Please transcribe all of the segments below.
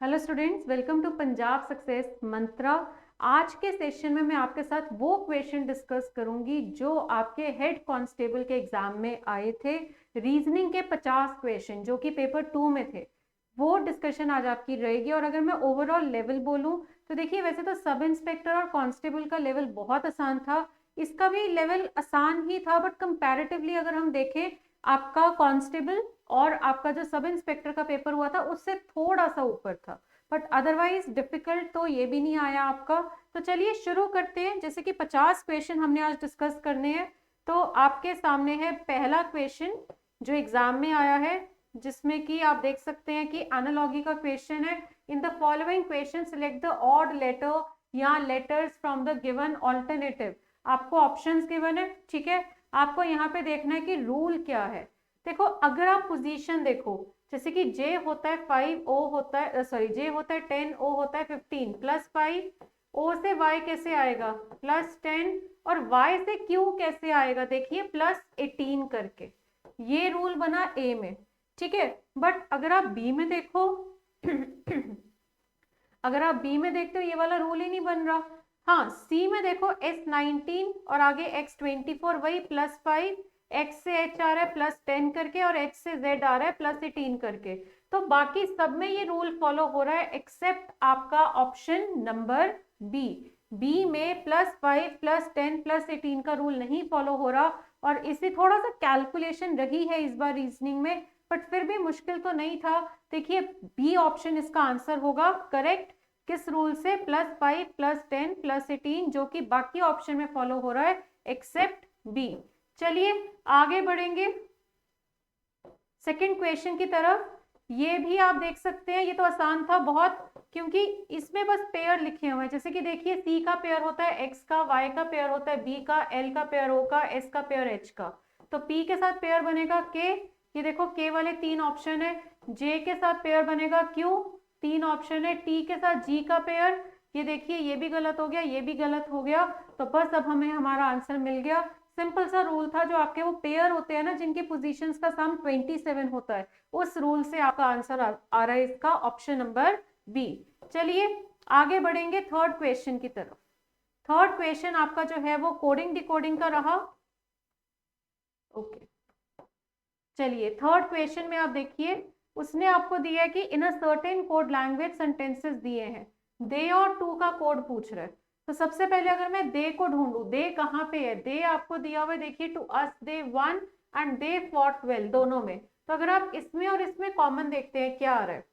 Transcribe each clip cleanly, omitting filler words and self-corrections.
Hello students, welcome to Punjab Success Mantra. आज के session में मैं आपके साथ वो क्वेश्चन डिस्कस करूंगी जो आपके हेड कांस्टेबल के एग्जाम में आए थे। रीजनिंग के 50 क्वेश्चन जो कि पेपर 2 में थे, वो डिस्कशन आज आपकी रहेगी। और अगर मैं ओवरऑल लेवल बोलूं तो देखिए, वैसे तो सब इंस्पेक्टर और कांस्टेबल का लेवल बहुत आसान था, इसका भी लेवल आसान ही था, बट कंपैरेटिवली अगर हम देखें, आपका कांस्टेबल और आपका जो सब इंस्पेक्टर का पेपर हुआ था उससे थोड़ा सा ऊपर था, बट अदरवाइज डिफिकल्ट तो ये भी नहीं आया आपका। तो चलिए शुरू करते हैं। जैसे कि 50 क्वेश्चन हमने आज डिस्कस करने हैं, तो आपके सामने है पहला क्वेश्चन जो एग्जाम में आया है, जिसमें कि आप देख सकते हैं कि एनालॉजी का क्वेश्चन है। In the following question select the odd letter या letters from the given alternative. आपको ऑप्शंस गिवन है, ठीक है। आपको यहाँ पे देखना है कि रूल क्या है। देखो, अगर आप पोजीशन देखो, जैसे कि जे होता है 5, ओ होता है जे होता है 10, ओ होता है 15, +5, ओ से वाई कैसे आएगा +10, और वाई से क्यू कैसे आएगा, देखिए +18 करके। ये रूल बना ए में, ठीक है। बट अगर आप बी में देखो अगर आप बी में देखते हो ये वाला रूल ही नहीं बन रहा। हाँ, सी में देखो S19 और आगे X24, वही +5, X से H आ रहा है +10 करके, और H से Z आ रहा है +18 करके। तो बाकी सब में ये रूल फॉलो हो रहा है एक्सेप्ट आपका ऑप्शन नंबर बी। बी में +5, +10, +18 का रूल नहीं फॉलो हो रहा, और इसे थोड़ा सा कैलकुलेशन रही है इस बार रीजनिंग में, बट फिर भी मुश्किल तो नहीं था। देखिए, बी ऑप्शन इसका आंसर होगा करेक्ट। किस रूल से? +5, +10, +18, जो कि बाकी ऑप्शन में फॉलो हो रहा है एक्सेप्ट बी। चलिए आगे बढ़ेंगे सेकंड क्वेश्चन की तरफ। ये भी आप देख सकते हैं, ये तो आसान था बहुत, क्योंकि इसमें बस पेयर लिखे हुए हैं। जैसे कि देखिए, सी का पेयर होता है एक्स का, वाई का पेयर होता है बी का, एल का पेयर ओ का, एस का पेयर एच का। तो पी के साथ पेयर बनेगा के, ये देखो के वाले 3 ऑप्शन है। जे के साथ पेयर बनेगा क्यू, 3 ऑप्शन है। टी के साथ जी का पेयर, ये देखिए ये भी गलत हो गया, ये भी गलत हो गया। तो बस अब हमें हमारा आंसर मिल गया। सिंपल सा रूल था, जो आपके वो पेयर होते हैं ना जिनकी पोजीशंस का सम 27 होता है, उस रूल से आपका आंसर आ रहा है इसका ऑप्शन नंबर बी। चलिए आगे बढ़ेंगे थर्ड क्वेश्चन की तरफ। थर्ड क्वेश्चन आपका जो है वो कोडिंग डिकोडिंग का रहा। ओके, चलिए थर्ड क्वेश्चन में आप देखिए, उसने आपको दिया है कि in a certain code language sentences दिए हैं, दे और टू का कोड पूछ रहा है। तो सबसे पहले अगर मैं दे को ढूंढूं, दे कहाँ पे है? दे आपको दिया हुआ है, देखिए to us they won and they fought well, दोनों में। तो अगर आप इसमें और इसमें कॉमन देखते हैं क्या आ रहा है,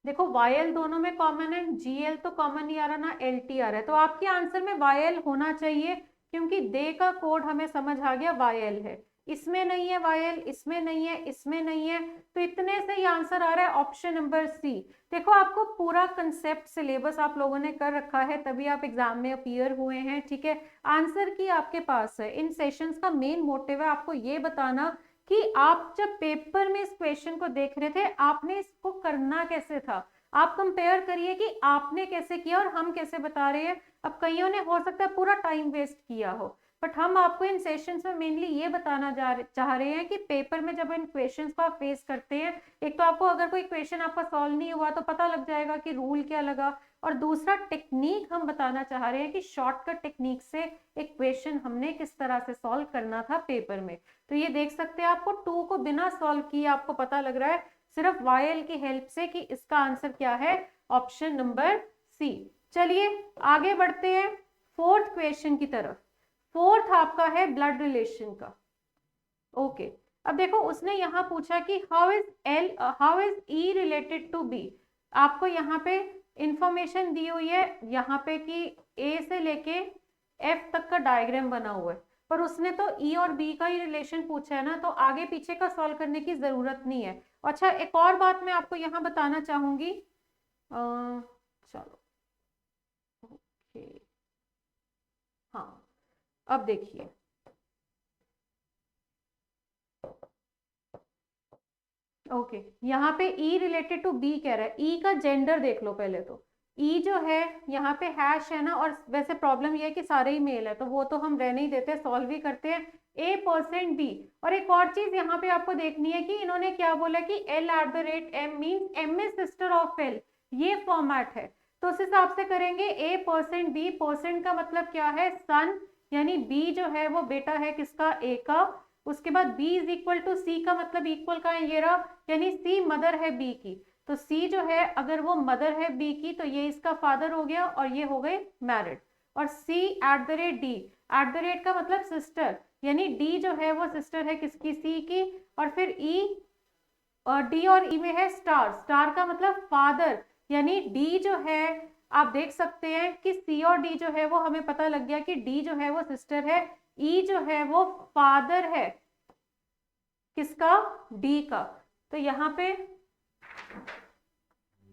देखो वायल दोनों में कॉमन है, जीएल तो कॉमन नहीं आ रहा ना, एलटी आ रहा है। तो आपके आंसर में वायल होना चाहिए, क्योंकि दे का कोड हमें समझ आ गया वायल है। इसमें नहीं है वायल, इसमें नहीं है, इसमें नहीं है, तो इतने से ही आंसर आ रहा है ऑप्शन नंबर सी। देखो, आपको पूरा कंसेप्ट सिलेबस आप लोगों ने कर रखा है, तभी आप एग्जाम में अपीयर हुए हैं, ठीक है। आंसर की आपके पास है। इन सेशंस का मेन मोटिव है आपको ये बताना कि आप जब पेपर में इस क्वेश्चन को देख रहे थे, आपने इसको करना कैसे था। आप कंपेयर करिए कि आपने कैसे किया और हम कैसे बता रहे हैं। अब कईयों ने हो सकता है पूरा टाइम वेस्ट किया हो, बट हम आपको इन सेशंस में मेनली ये बताना चाह रहे हैं कि पेपर में जब इन क्वेश्चंस को आप फेस करते हैं, एक तो आपको अगर कोई क्वेश्चन आपका सॉल्व नहीं हुआ तो पता लग जाएगा कि रूल क्या लगा, और दूसरा टेक्निक हम बताना चाह रहे हैं कि शॉर्टकट टेक्निक से एक क्वेश्चन हमने किस तरह से सॉल्व करना था पेपर में। तो ये देख सकते हैं, आपको टू को बिना सॉल्व किए आपको पता लग रहा है सिर्फ वायल की हेल्प से कि इसका आंसर क्या है, ऑप्शन नंबर सी। चलिए आगे बढ़ते हैं फोर्थ क्वेश्चन की तरफ। फोर्थ आपका है ब्लड रिलेशन का। ओके, अब देखो उसने यहाँ पूछा कि how is E related to B. आपको यहाँ पे इंफॉर्मेशन दी हुई है यहाँ पे कि ए से लेके एफ तक का डायग्राम बना हुआ है, पर उसने तो ई और बी का ही रिलेशन पूछा है ना, तो आगे पीछे का सॉल्व करने की जरूरत नहीं है। अच्छा, एक और बात मैं आपको यहाँ बताना चाहूंगी। चलो, ओके, हाँ, अब देखिए, ओके, यहाँ पे ई रिलेटेड टू बी कह रहा है। ई का जेंडर देख लो पहले तो। ई जो है यहाँ पे हैश है ना, और वैसे प्रॉब्लम ये है कि सारे ही मेल है, तो वो तो हम रहने ही देते हैं, सॉल्व ही करते हैं। A% B। और एक और चीज यहाँ पे आपको देखनी है कि इन्होंने क्या बोला कि L@M means M is sister of L। ये फॉर्मेट है। तो उस हिसाब से करेंगे a% b, परसेंट का मतलब क्या है सन, यानी b जो है वो बेटा है किसका a का। उसके बाद b is equal to c का मतलब इक्वल का है ये रहा, यानी c मदर है b की। तो c जो है अगर वो मदर है b की तो ये इसका फादर हो गया और ये हो गए मैरिड। और c at the rate d, at the rate का मतलब सिस्टर, यानी d जो है वो सिस्टर है किसकी c की। और फिर e और डी और ई में है स्टार, स्टार का मतलब फादर, यानी डी जो है आप देख सकते हैं कि सी और डी जो है वो हमें पता लग गया कि डी जो है वो सिस्टर है, ई जो है वो फादर है किसका, डी का। तो यहाँ पे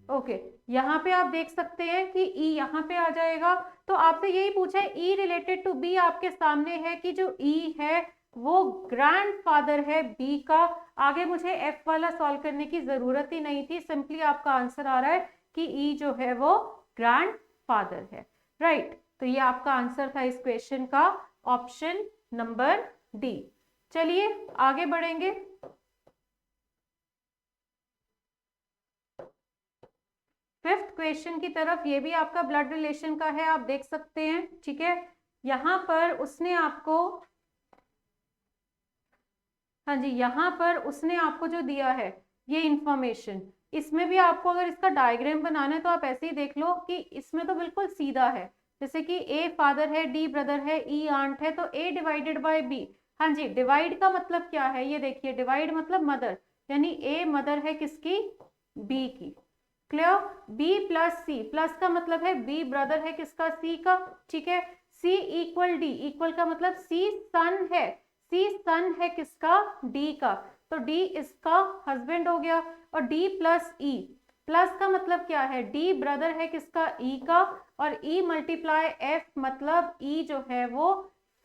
ओके, यहाँ पे आप देख सकते हैं कि ई यहाँ पे आ जाएगा। तो आपसे यही पूछा है ई रिलेटेड टू बी, आपके सामने है कि जो ई है वो ग्रैंडफादर है बी का। आगे मुझे एफ वाला सॉल्व करने की जरूरत ही नहीं थी, सिंपली आपका आंसर आ रहा है कि ई जो है वो ग्रैंडफादर है, राइट। तो ये आपका आंसर था इस क्वेश्चन का, ऑप्शन नंबर डी। चलिए आगे बढ़ेंगे। फिफ्थ क्वेश्चन की तरफ, ये भी आपका ब्लड रिलेशन का है, आप देख सकते हैं, ठीक है। यहां पर उसने आपको, हाँ जी, यहाँ पर उसने आपको जो दिया है ये इंफॉर्मेशन, इसमें भी आपको अगर इसका डायग्राम बनाना है तो आप ऐसे ही देख लो कि इसमें तो बिल्कुल सीधा है, जैसे कि ए फादर है, डी ब्रदर है, ई आंट है, तो ए डिवाइडेड बाय बी। हाँ जी, डिवाइड का मतलब क्या है ये देखिए, डिवाइड मतलब मदर, यानी ए मदर है किसकी, बी की। क्लियर। बी प्लस सी, प्लस का मतलब है बी ब्रदर है किसका, सी का, ठीक है। सी इक्वल डी, इक्वल का मतलब सी सन है, सी सन है किसका, डी का, तो डी इसका हस्बैंड हो गया। और डी प्लस ई, प्लस का मतलब क्या है, डी ब्रदर है किसका, ई का, और ई मल्टीप्लाई एफ मतलब ई जो है वो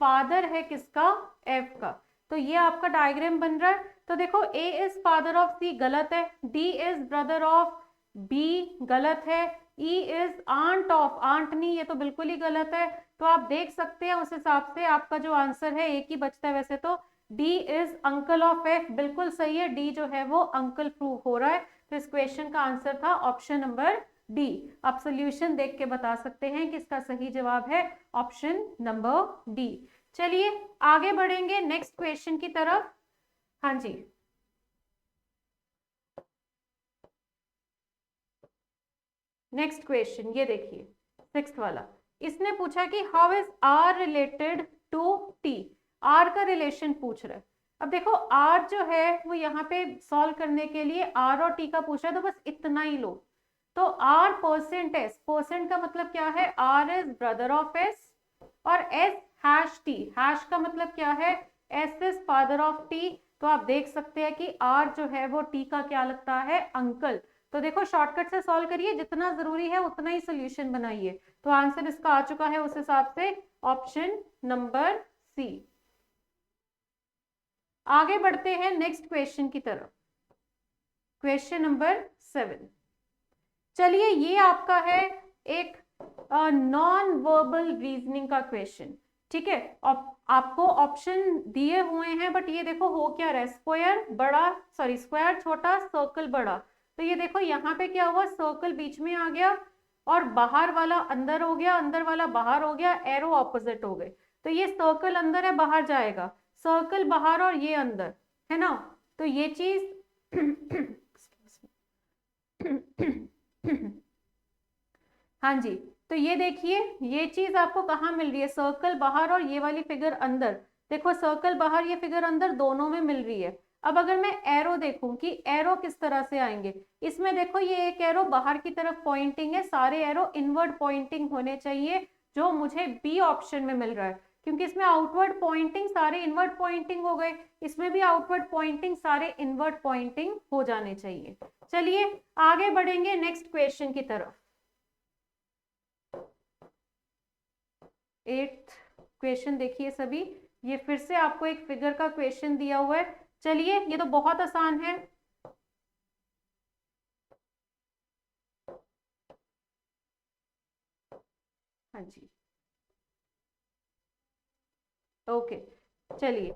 फादर है किसका, एफ का। तो ये आपका डायग्राम बन रहा है। तो देखो A is father of C गलत है, D is brother of B गलत है, E is aunt of, aunt नहीं, ये तो बिल्कुल ही गलत है। तो आप देख सकते हैं उस हिसाब से आपका जो आंसर है एक ही बचता है वैसे तो, D is uncle of F, बिल्कुल सही है, डी जो है वो अंकल प्रूव हो रहा है। तो इस क्वेश्चन का आंसर था ऑप्शन नंबर डी। आप सोल्यूशन देख के बता सकते हैं कि इसका सही जवाब है ऑप्शन नंबर डी। चलिए आगे बढ़ेंगे नेक्स्ट क्वेश्चन की तरफ। हाँ जी, नेक्स्ट क्वेश्चन ये देखिए, सिक्स्थ वाला। इसने पूछा कि how is R related to T, R का रिलेशन पूछ रहा है। अब देखो आर जो है वो यहाँ पे सॉल्व करने के लिए आर और टी का पूछ रहा है, तो बस इतना ही लो। तो आर परसेंट एस, परसेंट का मतलब क्या है, R is brother of S, और एस हैश टी, हैश का मतलब क्या है, S is father of T. तो आप देख सकते हैं कि आर जो है वो टी का क्या लगता है, अंकल। तो देखो शॉर्टकट से सॉल्व करिए, जितना जरूरी है उतना ही सोल्यूशन बनाइए। तो आंसर इसका आ चुका है उस हिसाब से ऑप्शन नंबर सी। आगे बढ़ते हैं नेक्स्ट क्वेश्चन की तरफ, क्वेश्चन नंबर 7। चलिए ये आपका है एक नॉन वर्बल रीजनिंग का क्वेश्चन, ठीक है। आपको ऑप्शन दिए हुए हैं बट ये देखो हो क्या रहा है, स्क्वायर बड़ा, सॉरी स्क्वायर छोटा, सर्कल बड़ा। तो ये देखो यहाँ पे क्या हुआ, सर्कल बीच में आ गया और बाहर वाला अंदर हो गया, अंदर वाला बाहर हो गया, एरो ऑपोजिट हो गए। तो ये सर्कल अंदर है, बाहर जाएगा, सर्कल बाहर और ये अंदर, है ना। तो ये चीज हाँ जी, तो ये देखिए ये चीज आपको कहाँ मिल रही है, सर्कल बाहर और ये वाली फिगर अंदर। देखो सर्कल बाहर, ये फिगर अंदर, दोनों में मिल रही है। अब अगर मैं एरो देखूं कि एरो किस तरह से आएंगे, इसमें देखो ये एक एरो बाहर की तरफ पॉइंटिंग है, सारे एरो इनवर्ड पॉइंटिंग होने चाहिए, जो मुझे बी ऑप्शन में मिल रहा है, क्योंकि इसमें आउटवर्ड पॉइंटिंग सारे इनवर्ड पॉइंटिंग हो गए, इसमें भी आउटवर्ड पॉइंटिंग सारे इनवर्ड पॉइंटिंग हो जाने चाहिए। चलिए आगे बढ़ेंगे नेक्स्ट क्वेश्चन की तरफ। 8th क्वेश्चन देखिए सभी, ये फिर से आपको एक फिगर का क्वेश्चन दिया हुआ है। चलिए ये तो बहुत आसान है, हाँ जी, ओके। चलिए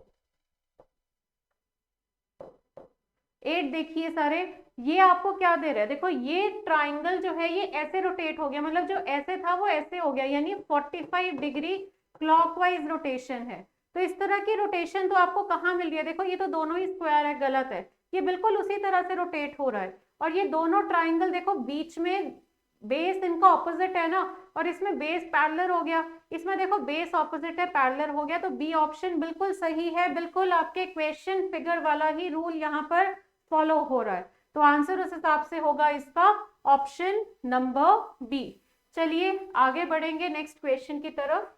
8 देखिए सारे, ये आपको क्या दे रहा है, देखो ये ट्राइंगल जो है ये ऐसे रोटेट हो गया, मतलब जो ऐसे था वो ऐसे हो गया, यानी 45 डिग्री क्लॉकवाइज रोटेशन है। तो इस तरह की रोटेशन तो आपको कहाँ मिल रही है, देखो ये तो दोनों ही स्क्वायर है, गलत है, ये बिल्कुल उसी तरह से रोटेट हो रहा है। और ये दोनों ट्राइंगल देखो बीच में बेस इनका ऑपोजिट है ना, और इसमें बेस पैरेलल हो गया, इसमें देखो बेस ऑपोजिट है पैरेलल हो गया, तो बी ऑप्शन बिल्कुल सही है, बिल्कुल आपके क्वेश्चन फिगर वाला ही रूल यहाँ पर फॉलो हो रहा है। तो आंसर उस हिसाब से होगा इसका ऑप्शन नंबर बी। चलिए आगे बढ़ेंगे नेक्स्ट क्वेश्चन की तरफ।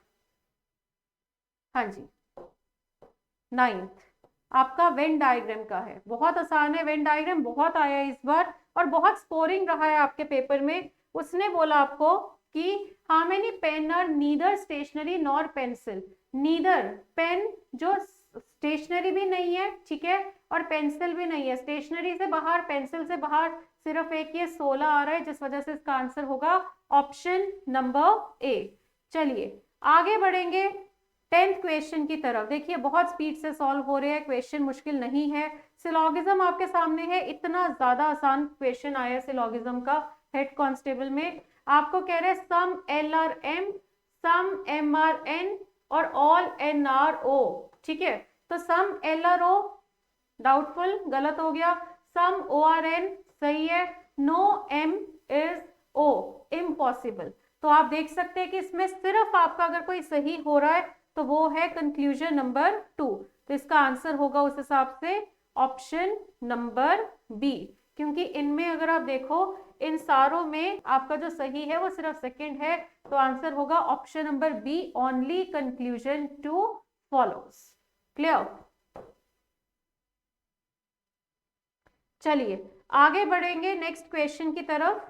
हाँ जी, 9th आपका वेन डायग्राम का है, बहुत आसान है, वेन डायग्राम बहुत आया है इस बार और बहुत स्कोरिंग रहा है आपके पेपर में। उसने बोला आपको कि how many pen are neither stationery nor pencil, neither pen जो स्टेशनरी भी नहीं है, ठीक है, और पेंसिल भी नहीं है, स्टेशनरी से बाहर पेंसिल से बाहर सिर्फ एक, ये 16 आ रहा है, जिस वजह से इसका आंसर होगा ऑप्शन नंबर ए। चलिए आगे बढ़ेंगे 10th क्वेश्चन की तरफ। देखिए बहुत स्पीड से सॉल्व हो रहे हैं, क्वेश्चन मुश्किल नहीं है, सिलोगिज्म आपके सामने है, इतना ज्यादा आसान क्वेश्चन आया सिलोगिज्म का हेड कांस्टेबल में। आपको कह रहे हैं some L are M, some M are N और ऑल एन आर ओ, ठीक है, तो some L are O doubtful, गलत हो गया, सम ओ आर एन सही है, no M is O impossible. तो आप देख सकते हैं कि इसमें सिर्फ आपका अगर कोई सही हो रहा है तो वो है कंक्लूजन नंबर 2, तो इसका आंसर होगा उस हिसाब से ऑप्शन नंबर बी, क्योंकि इनमें अगर आप देखो इन सारों में आपका जो सही है वो सिर्फ सेकंड है, तो आंसर होगा option number B, only conclusion 2 follows. Clear? चलिए आगे बढ़ेंगे नेक्स्ट क्वेश्चन की तरफ।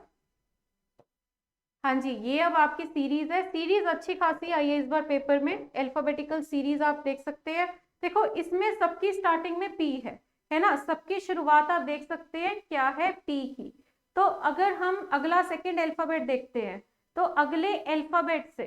हाँ जी, ये अब आपकी सीरीज है, सीरीज अच्छी खासी आई है इस बार पेपर में, अल्फाबेटिकल सीरीज आप देख सकते हैं। देखो इसमें सबकी स्टार्टिंग में पी है ना, सबकी शुरुआत आप देख सकते हैं क्या है, पी की। तो अगर हम अगला सेकंड अल्फाबेट देखते हैं तो अगले अल्फाबेट से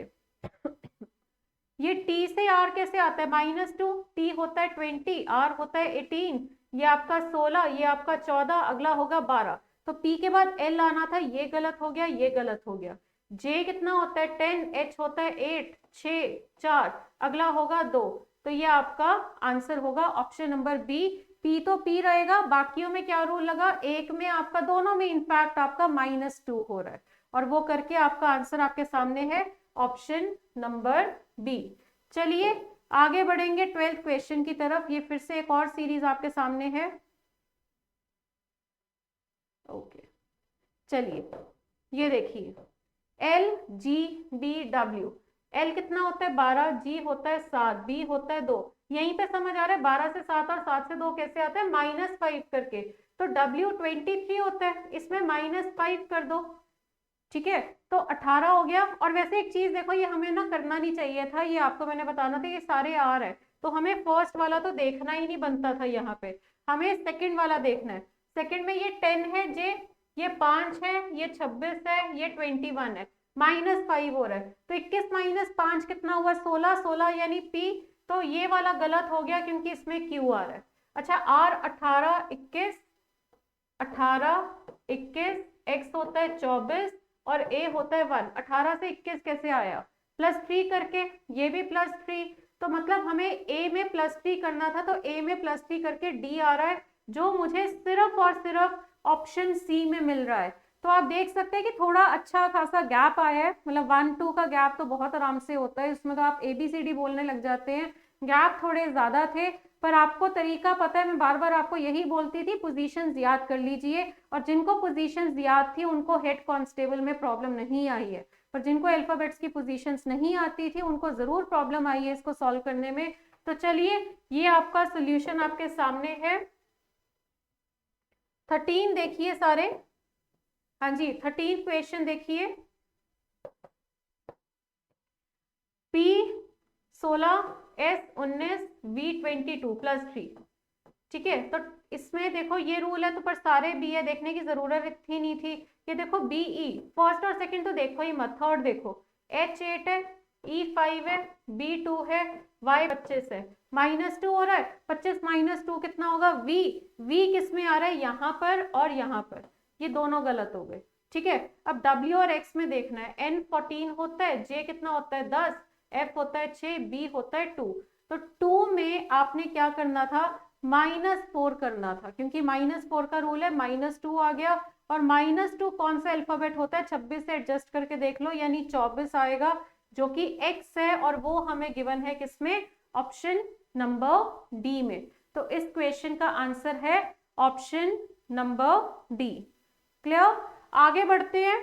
ये टी से आर कैसे आता है, -2, टी होता है 20, आर होता है 18, ये आपका 16, ये आपका 14, अगला होगा 12, तो पी के बाद एल आना था, ये गलत हो गया, ये गलत हो गया। जे कितना होता है 10, एच होता है 8, 6, 4, अगला होगा 2, तो ये आपका आंसर होगा ऑप्शन नंबर बी। पी तो पी रहेगा, बाकियों में क्या रूल लगा, एक में आपका, दोनों में इनफैक्ट आपका -2 हो रहा है, और वो करके आपका आंसर आपके सामने है ऑप्शन नंबर बी। चलिए आगे बढ़ेंगे 12th क्वेश्चन की तरफ, ये फिर से एक और सीरीज आपके सामने है। ओके चलिए ये देखिए L G B W, L कितना होता है 12, जी होता है 7, बी होता है 2, यहीं पे समझ आ रहा है 12 से 7 और 7 से 2 कैसे आता है -5 करके, तो डब्ल्यू 23 होता है, इसमें -5 कर दो, ठीक है, तो 18 हो गया। और वैसे एक चीज देखो, ये हमें ना करना नहीं चाहिए था, ये आपको मैंने बताना था, ये सारे आर है, तो हमें फर्स्ट वाला तो देखना ही नहीं बनता था, यहाँ पे हमें सेकंड वाला देखना है। सेकंड में ये 10 है जे, ये 5 है, ये 26 है, ये 21 है, -5 हो रहा है, तो 21 - 5 कितना हुआ 16, 16 यानी पी, तो ये वाला गलत हो गया क्योंकि इसमें क्यू आ रहा है। अच्छा आर 18, 21, 18, 21, एक्स होता है 24 और ए होता है 1, 18 से 21 कैसे आया, +3 करके, ये भी +3, तो मतलब हमें ए में +3 करना था, तो ए में +3 करके डी आ रहा है, जो मुझे सिर्फ और सिर्फ ऑप्शन सी में मिल रहा है। तो आप देख सकते हैं कि थोड़ा अच्छा खासा गैप आया है, मतलब 1-2 का गैप तो बहुत आराम से होता है, उसमें तो आप ABCD बोलने लग जाते हैं, गैप थोड़े ज्यादा थे, पर आपको तरीका पता है, मैं बार बार आपको यही बोलती थी, पोजीशंस याद कर लीजिए, और जिनको पोजीशंस याद थी उनको हेड कांस्टेबल में प्रॉब्लम नहीं आई है, पर जिनको अल्फाबेट्स की पोजीशंस नहीं आती थी उनको जरूर प्रॉब्लम आई है इसको सॉल्व करने में। तो चलिए ये आपका सोल्यूशन आपके सामने है। 13 देखिए सारे, हाँ जी 13 क्वेश्चन देखिए, P 16, S 19, V 22 +3, ठीक है, तो इसमें देखो ये रूल है, तो पर सारे बी है, देखने की जरूरत थी नहीं थी। ये देखो BE फर्स्ट और सेकंड तो देखो ही मत, थर्ड देखो H 8 है, E 5 है, B 2 है, Y 25 है, -2 हो रहा है, 25 -2 कितना होगा v, v किस में आ रहा है, यहाँ पर और यहाँ पर, ये दोनों गलत हो गए। ठीक है, अब w और x में देखना है, n 14 होता है, j कितना होता है 10, f होता है 6, b होता है 2। तो 2 में आपने क्या करना था, -4 करना था, क्योंकि -4 का रूल है, -2 आ गया, और -2 कौन सा अल्फाबेट होता है, 26 से एडजस्ट करके देख लो, यानी 24 आएगा, जो कि x है, और वो हमें गिवन है किसमें, ऑप्शन नंबर डी में। तो इस क्वेश्चन का आंसर है ऑप्शन नंबर डी। क्लियर, आगे बढ़ते हैं।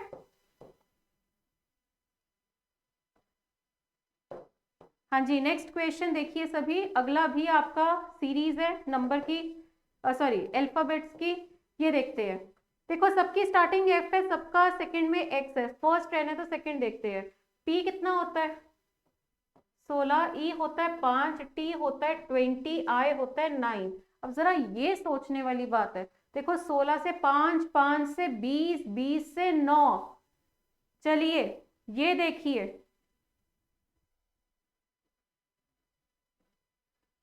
हाँ जी, नेक्स्ट क्वेश्चन देखिए सभी, अगला भी आपका सीरीज है नंबर की, सॉरी अल्फाबेट्स की। ये देखते हैं, देखो सबकी स्टार्टिंग एफ है, सबका सेकंड में एक्स है, फर्स्ट एन है तो सेकंड देखते हैं। पी कितना होता है 16, ई होता है 5, टी होता है 20, आई होता है 9। अब जरा ये सोचने वाली बात है, देखो 16 से 5, 5 से 20, 20 से 9, चलिए ये देखिए,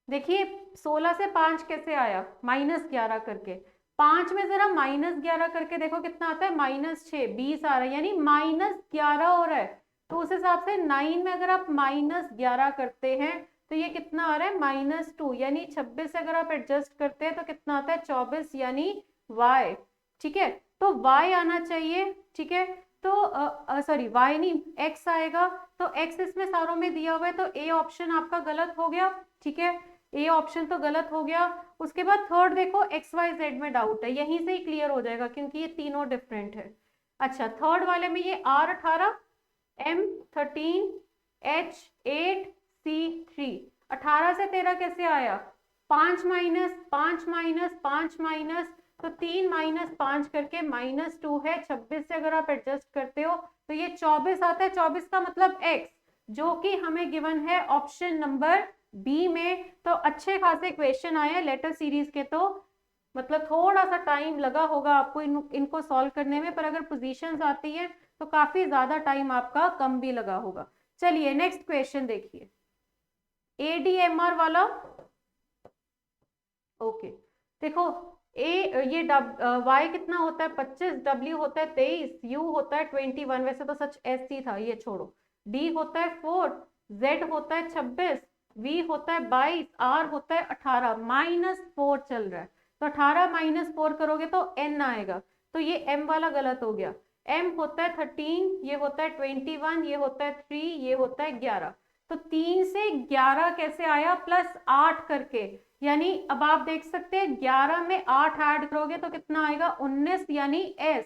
देखिए 16 से 5 कैसे आया, -11 करके, 5 में जरा -11 करके देखो कितना आता है, -6, 20 आ रहा है, यानी -11 हो रहा है। तो उस हिसाब से 9 में अगर आप -11 करते हैं तो ये कितना आ रहा है, -2, यानी 26 से अगर आप एडजस्ट करते हैं तो कितना आता है 24, यानी y। ठीक है, तो y आना चाहिए। ठीक है, तो सॉरी y नहीं, x आएगा, तो x इसमें सारों में दिया हुआ है, तो a ऑप्शन आपका गलत हो गया। ठीक है, ए ऑप्शन तो गलत हो गया। उसके बाद थर्ड देखो, एक्स वाई जेड में डाउट है, यहीं से ही क्लियर हो जाएगा क्योंकि ये तीनों डिफरेंट है। अच्छा, थर्ड वाले में ये R18, M13, H8, C3, 18 से 13 कैसे आया, 5 माइनस 5 माइनस 5 माइनस, तो 3 माइनस 5 करके -2 है, 26 से अगर आप एडजस्ट करते हो तो ये 24 आता है, 24 का मतलब x, जो कि हमें गिवन है ऑप्शन नंबर बी में। तो अच्छे खासे क्वेश्चन आए हैं लेटर सीरीज के, तो मतलब थोड़ा सा टाइम लगा होगा आपको इनको सॉल्व करने में, पर अगर पोजीशंस आती है तो काफी ज्यादा टाइम आपका कम भी लगा होगा। चलिए नेक्स्ट क्वेश्चन देखिए, ADMR वाला। ओके, देखो ये y कितना होता है 25, w होता है 23, u होता है 21, वैसे तो सच SC था, ये छोड़ो, d होता है 4, z होता है 26, v होता है 22, r होता है 18, -4 चल रहा है, तो 18 -4 करोगे तो n आएगा, तो ये m वाला गलत हो गया। m होता है 13, ये होता है 21, ये होता है 3, ये होता है 11, तो 3 से 11 कैसे आया, +8 करके, यानी अब आप देख सकते हैं 11 में 8 ऐड करोगे तो कितना आएगा 19, यानी s,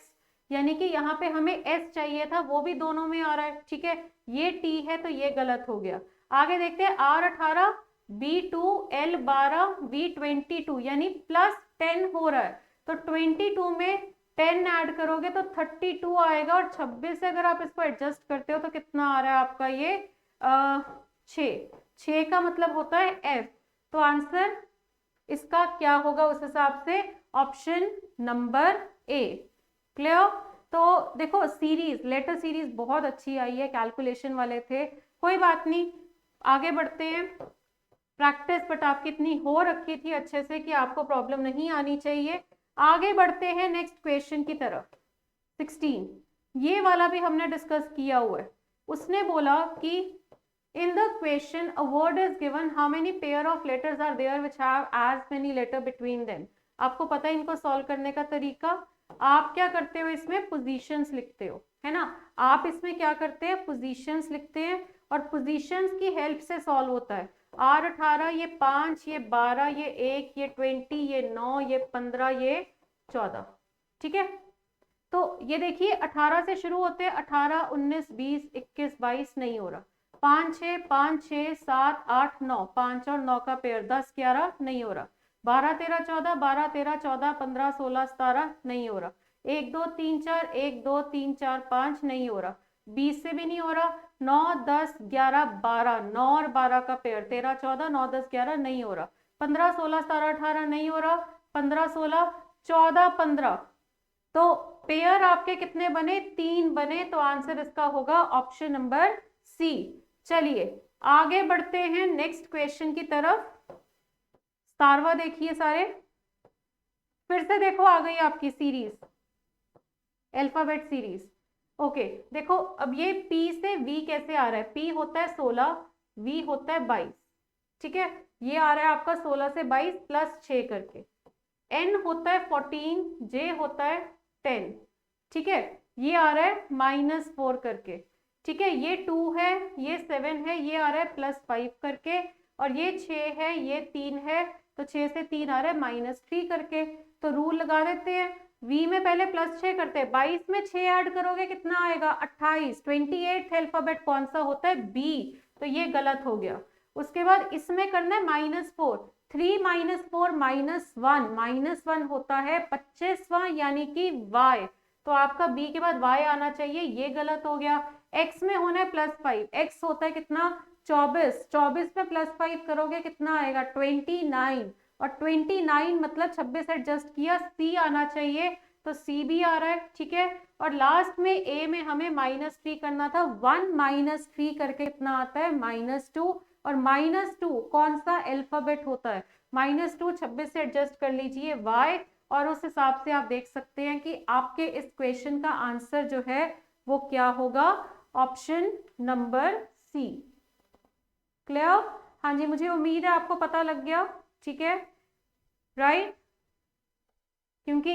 यानी कि यहाँ पे हमें s चाहिए था, वो भी दोनों में आ रहा है। ठीक है, ये t है तो ये गलत हो गया। आगे देखते हैं, R18, B2, L12, V22, यानी +10 हो रहा है, तो 22 में 10 ऐड करोगे तो 32 आएगा, और 26 से अगर आप इसको एडजस्ट करते हो तो कितना आ रहा है आपका ये 6 का मतलब होता है F। तो आंसर इसका क्या होगा उस हिसाब से, ऑप्शन नंबर ए। क्लियर, तो देखो सीरीज, लेटर सीरीज बहुत अच्छी आई है, कैलकुलेशन वाले थे, कोई बात नहीं, आगे बढ़ते हैं। प्रैक्टिस बट आपकी इतनी हो रखी थी अच्छे से कि आपको प्रॉब्लम नहीं आनी चाहिए। आगे बढ़ते हैं नेक्स्ट क्वेश्चन की तरफ, 16, ये वाला भी हमने डिस्कस किया हुआ है। उसने बोला कि in the question a word is given, how many pair of letters are there which have as many letter between them। आपको पता है इनको सॉल्व करने का तरीका, आप क्या करते हो, इसमें पोजीशंस लिखते हो, है ना, आप इसमें क्या करते हैं, पोजीशंस लिखते हैं, और पोजीशंस की हेल्प से सॉल्व होता है। R18, ये 5, ये 12, ये 1, ये 20, ये 9, ये 15, ये 14। ठीक है, तो ये देखिए 18 से शुरू होते हैं, 18, 19, 20, 21, 22 नहीं हो रहा, 5, 6, 5, 6, 7, 8, 9, 5 और 9 का पेयर 10, 11 नहीं हो रहा, 12, 13, 14, 12, 13, 14, 15, 16, 17 नहीं हो रहा, 1, 2, 3, 4, 1, 2, 3, 4, 5 नहीं हो रहा, 20 से भी नहीं हो रहा, 9, 10, 11, 12, 9 और 12 का पेयर 13, 14, 9, 10, 11 नहीं हो रहा, 15, 16, 17, 18 नहीं हो रहा, 15, 16, 14, 15, तो पेयर आपके कितने बने, 3 बने, तो आंसर इसका होगा ऑप्शन नंबर सी। चलिए आगे बढ़ते हैं नेक्स्ट क्वेश्चन की तरफ। तारवा देखिए सारे, फिर से देखो आ गई आपकी सीरीज, अल्फाबेट सीरीज। ओके देखो अब ये P से V कैसे आ रहा है, P होता है 16, V होता है 22, ठीक है, ये आ रहा है आपका 16 से 22 प्लस 6 करके, N होता है 14, J होता है 10, ठीक है, ये आ रहा है -4 करके, ठीक है, ये 2 है, ये 7 है, ये आ रहा है +5 करके, और ये 6 है, ये 3 है, तो 6 से 3 आ रहा है -3 करके। तो रूल लगा देते हैं, V में पहले +6 करते हैं, 22 में 6 ऐड करोगे कितना आएगा 28, 28 अल्फाबेट कौन सा होता है B, तो ये गलत हो गया। उसके बाद इसमें करना है -4, 3 - 4 -1 होता है 25वां यानी कि Y, तो आपका B के बाद Y आना चाहिए, ये गलत हो गया। X में होना है +5, X होता है कितना 24, 24 में +5 करोगे कितना आएगा 29, और 29 मतलब 26 एडजस्ट किया, C आना चाहिए, तो C भी आ रहा है, ठीक है। और लास्ट में A में हमें -3 करना था, 1 - 3 करके कितना आता है -2, और -2 कौन सा अल्फाबेट होता है, -2 26 से एडजस्ट कर लीजिए Y, और उस हिसाब से आप देख सकते हैं कि आपके इस क्वेश्चन का आंसर जो है वो क्या होगा, ऑप्शन नंबर C। क्लियर? हाँ जी, मुझे उम्मीद है आपको पता लग गया, ठीक है, राइट। क्योंकि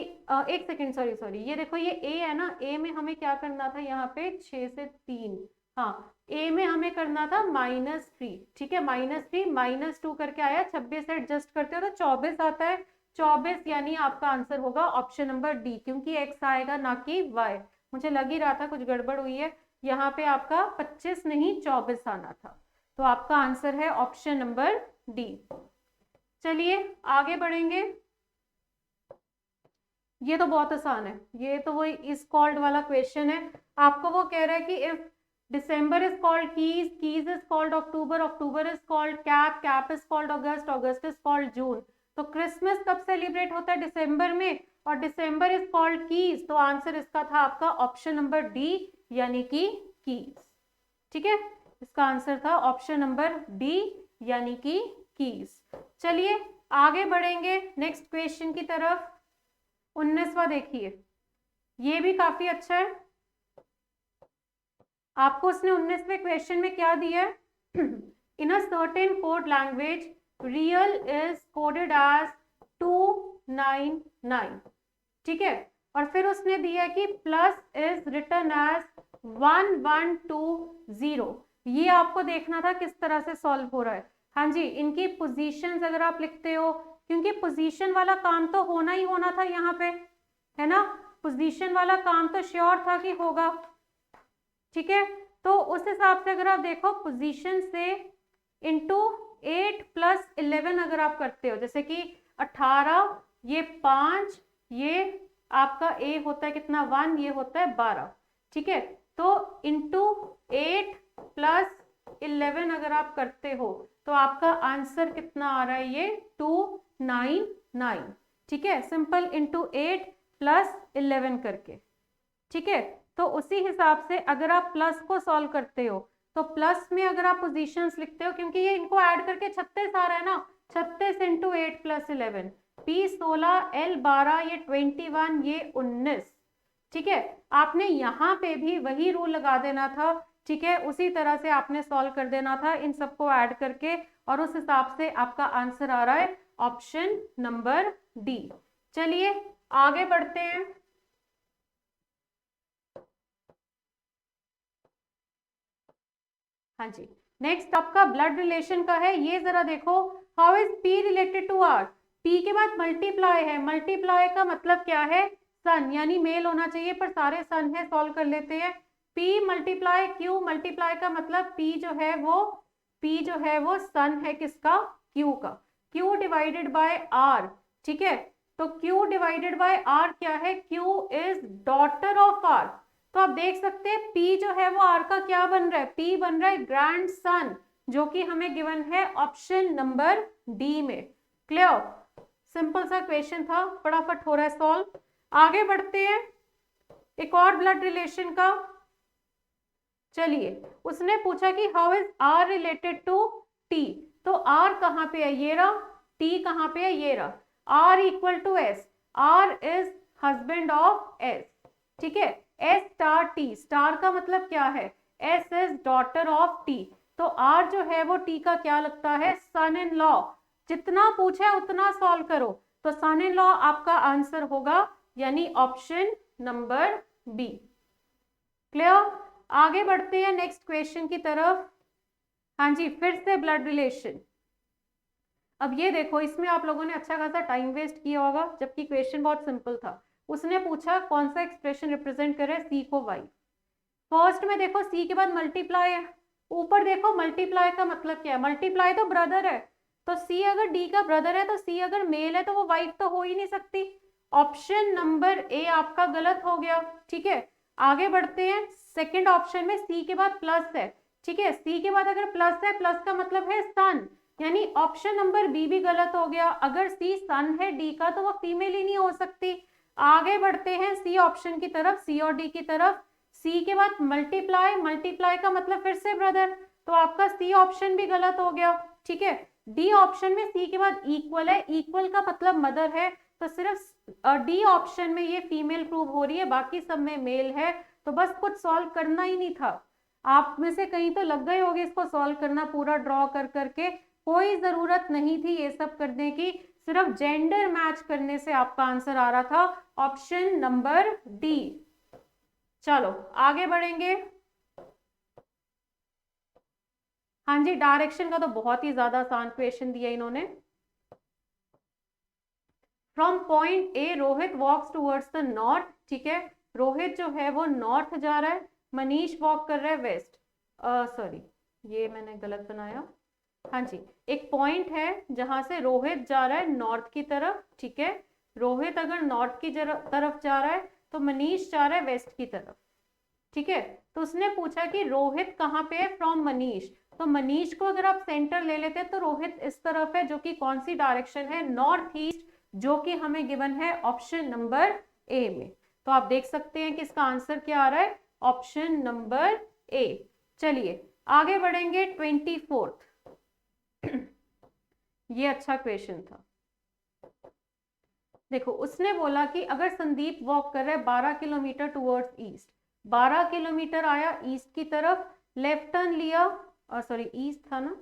एक सेकेंड, सॉरी, ये देखो ये A है ना, A में हमें क्या करना था, यहाँ पे 6 से 3, हाँ A में हमें करना था -3, ठीक है, -3 -2 करके आया, 26 से एडजस्ट करते हो तो 24 आता है, 24 यानी आपका आंसर होगा ऑप्शन नंबर D, क्योंकि X आएगा ना कि Y। मुझे लग ही रहा था कुछ गड़बड़ हुई है, यहाँ पे आपका 25 नहीं 24 आना था, तो आपका आंसर है ऑप्शन नंबर D। चलिए आगे बढ़ेंगे, ये तो बहुत आसान है, ये तो वही इज कॉल्ड वाला क्वेश्चन है। आपको वो कह रहा है कि if December is called keys, keys is called October, October is called cap, cap is called August, August is called June, तो क्रिसमस कब सेलिब्रेट होता है दिसंबर में, और दिसंबर इज कॉल्ड कीज, तो आंसर इसका था आपका ऑप्शन नंबर D यानी कि कीज, ठीक है, इसका आंसर था ऑप्शन नंबर D यानी कि कीज। चलिए आगे बढ़ेंगे नेक्स्ट क्वेश्चन की तरफ। 19वां देखिए, ये भी काफी अच्छा है, आपको उसने 19वें क्वेश्चन में क्या दिया है, in a certain code language real is coded as 299, ठीक है, और फिर उसने दिया कि प्लस इज रिटन एज 1120, ये आपको देखना था किस तरह से सॉल्व हो रहा है। हाँ जी, इनकी पोजीशंस अगर आप लिखते हो, क्योंकि पोजीशन वाला काम तो होना ही होना था यहाँ पे, है ना, पोजीशन वाला काम तो श्योर था कि होगा, ठीक है, तो उस हिसाब से अगर आप देखो पोजीशन से इंटू 8 + 11 अगर आप करते हो, जैसे कि 18, ये 5, ये आपका A होता है कितना 1, ये होता है 12, ठीक है, तो इंटू 8 + 11 अगर आप करते हो तो आपका आंसर कितना आ रहा है, ये 299, ठीक है, सिंपल इंटू 8 + 11 करके, ठीक है। तो उसी हिसाब से अगर आप प्लस को सॉल्व करते हो तो प्लस में अगर आप पोजीशंस लिखते हो, क्योंकि ये इनको ऐड करके 36 आ रहा है ना, 36 इंटू 8 + 11, P 16, L 12, ये 21, ये 19, ठीक है, आपने यहाँ पे भी वही रूल लगा देना था, ठीक है, उसी तरह से आपने सॉल्व कर देना था इन सबको ऐड करके, और उस हिसाब से आपका आंसर आ रहा है ऑप्शन नंबर D। चलिए आगे बढ़ते हैं, हाँ जी, नेक्स्ट आपका ब्लड रिलेशन का है, ये जरा देखो, how is P related to R, P के बाद मल्टीप्लाई है, मल्टीप्लाई का मतलब क्या है, सन, यानी मेल होना चाहिए पर सारे सन है, सॉल्व कर लेते हैं, P मल्टीप्लाई Q, मल्टीप्लाई का मतलब P जो है वो सन है किसका, Q का, Q डिवाइडेड बाय R, ठीक है, तो Q डिवाइडेड बाय R क्या है, Q is daughter of R, तो आप देख सकते हैं P जो है वो R का क्या बन रहा है, P बन रहा है ग्रैंड सन, जो कि हमें गिवन है ऑप्शन नंबर D में। क्लियर, सिंपल सा क्वेश्चन था, फटाफट हो रहा है सॉल्व। आगे बढ़ते हैं एक और ब्लड रिलेशन का। चलिए, उसने पूछा कि how is R related to T, तो R कहाँ पे है, ये रहा, टी कहाँ पे है, ये रहा। R equal to S, R is husband of S, ठीक है। एस स्टार टी, स्टार का मतलब क्या है, S is daughter of T, तो आर जो है वो टी का क्या लगता है, सन इन लॉ। जितना पूछे उतना सॉल्व करो, तो सन इन लॉ आपका आंसर होगा, यानी ऑप्शन नंबर बी। क्लियर। आगे बढ़ते हैं नेक्स्ट क्वेश्चन की तरफ। हाँ जी, फिर से ब्लड रिलेशन। अब ये देखो, इसमें आप लोगों ने अच्छा खासा टाइम वेस्ट किया होगा, जबकि क्वेश्चन बहुत सिंपल था। उसने पूछा कौन सा एक्सप्रेशन रिप्रेजेंट करे सी को वाई। फर्स्ट में देखो सी के बाद मल्टीप्लाई है, ऊपर देखो मल्टीप्लाई का मतलब क्या है, मल्टीप्लाई तो ब्रदर है, तो सी अगर डी का ब्रदर है तो सी अगर मेल है तो वो वाइफ तो हो ही नहीं सकती। ऑप्शन नंबर ए आपका गलत हो गया, ठीक है। आगे बढ़ते हैं, सेकंड ऑप्शन में सी के बाद प्लस है, ठीक है। सी के बाद अगर प्लस है, प्लस का मतलब है सन, यानी ऑप्शन नंबर बी भी गलत हो गया। अगर सी सन है डी का तो वो फीमेल ही नहीं हो सकती। आगे बढ़ते हैं सी ऑप्शन की तरफ, सी और डी की तरफ। सी के बाद मल्टीप्लाई, मल्टीप्लाई का मतलब फिर से ब्रदर, तो आपका सी ऑप्शन भी गलत हो गया, ठीक है। डी ऑप्शन में सी के बाद इक्वल है, इक्वल का मतलब मदर है, तो सिर्फ डी ऑप्शन में ये फीमेल प्रूव हो रही है, बाकी सब में मेल है। तो बस कुछ सॉल्व करना ही नहीं था, आप में से कहीं तो लग गए होंगे इसको सॉल्व करना, पूरा ड्रॉ कर करके। कोई जरूरत नहीं थी ये सब करने की, सिर्फ जेंडर मैच करने से आपका आंसर आ रहा था, ऑप्शन नंबर डी। चलो आगे बढ़ेंगे। हाँ जी, डायरेक्शन का तो बहुत ही ज्यादा आसान क्वेश्चन दिया इन्होंने। From point A Rohit walks towards the north, ठीक है। रोहित जो है वो नॉर्थ जा रहा है, मनीष वॉक कर रहा है वेस्ट। सॉरी, ये मैंने गलत बनाया। हाँ जी, एक पॉइंट है जहां से रोहित जा रहा है नॉर्थ की तरफ, ठीक है। रोहित अगर नॉर्थ की तरफ जा रहा है तो मनीष जा रहा है वेस्ट की तरफ, ठीक है। तो उसने पूछा कि रोहित कहाँ पे है, फ्रॉम मनीष। तो मनीष को अगर आप सेंटर ले लेते हैं तो रोहित इस तरफ है, जो कि कौन सी डायरेक्शन है, नॉर्थ ईस्ट, जो कि हमें गिवन है ऑप्शन नंबर ए में। तो आप देख सकते हैं कि इसका आंसर क्या आ रहा है, ऑप्शन नंबर ए। चलिए आगे बढ़ेंगे, 24th। ये अच्छा क्वेश्चन था। देखो उसने बोला कि अगर संदीप वॉक कर रहा है 12 किलोमीटर टुवर्ड्स ईस्ट, 12 किलोमीटर आया ईस्ट की तरफ, लेफ्ट टर्न लिया, सॉरी ईस्ट था ना,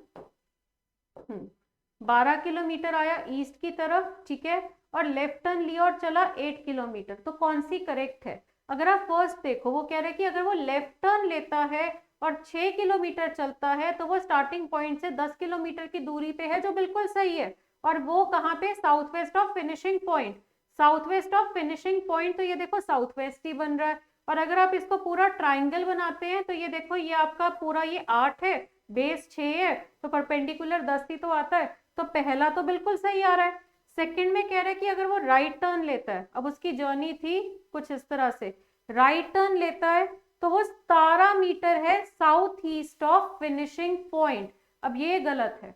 12 किलोमीटर आया ईस्ट की तरफ, ठीक है, और लेफ्ट टर्न लिया और चला 8 किलोमीटर, तो कौन सी करेक्ट है। अगर आप फर्स्ट देखो, वो कह रहे हैं कि अगर वो लेफ्ट टर्न लेता है और 6 किलोमीटर चलता है तो वो स्टार्टिंग पॉइंट से 10 किलोमीटर की दूरी पे है, जो बिल्कुल सही है। और वो कहाँ पे, south west of finishing point, south west of finishing point, तो ये देखो साउथ वेस्ट ही बन रहा है। और अगर आप इसको पूरा ट्राइंगल बनाते हैं तो ये देखो, ये आपका पूरा ये 8 है, बेस 6 है, तो परपेंडिकुलर 10 ही तो आता है, तो पहला तो बिल्कुल सही आ रहा है। सेकंड में कह रहा है कि अगर वो राइट टर्न लेता है, अब उसकी जर्नी थी कुछ इस तरह से, राइट टर्न लेता है तो वो 17 मीटर है south east of finishing point. अब ये गलत है,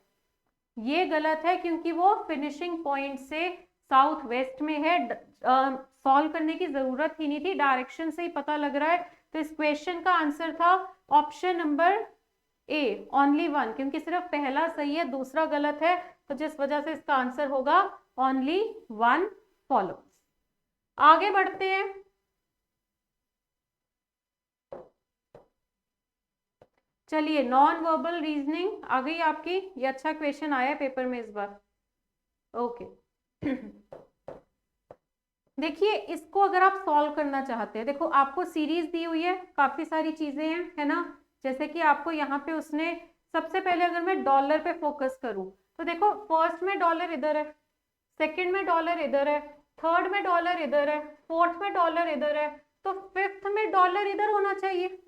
ये गलत है, क्योंकि वो फिनिशिंग पॉइंट से साउथ वेस्ट में है, सॉल्व करने की जरूरत ही नहीं थी, डायरेक्शन से ही पता लग रहा है। तो इस क्वेश्चन का आंसर था option number A, only one, क्योंकि सिर्फ पहला सही है दूसरा गलत है, तो जिस वजह से इसका आंसर होगा ओनली वन फॉलोज। आगे बढ़ते हैं, चलिए नॉन वर्बल रीजनिंग आ गई आपकी, ये अच्छा क्वेश्चन आया है पेपर में इस बार, ओके। देखिए इसको अगर आप सॉल्व करना चाहते हैं, देखो आपको सीरीज दी हुई है, काफी सारी चीजें हैं, है ना। जैसे कि आपको यहाँ पे उसने, सबसे पहले अगर मैं डॉलर पे फोकस करूं तो देखो फर्स्ट में डॉलर इधर है, सेकंड में डॉलर इधर है, थर्ड में डॉलर इधर है, फोर्थ में डॉलर इधर है, तो फिफ्थ में डॉलर इधर होना चाहिए,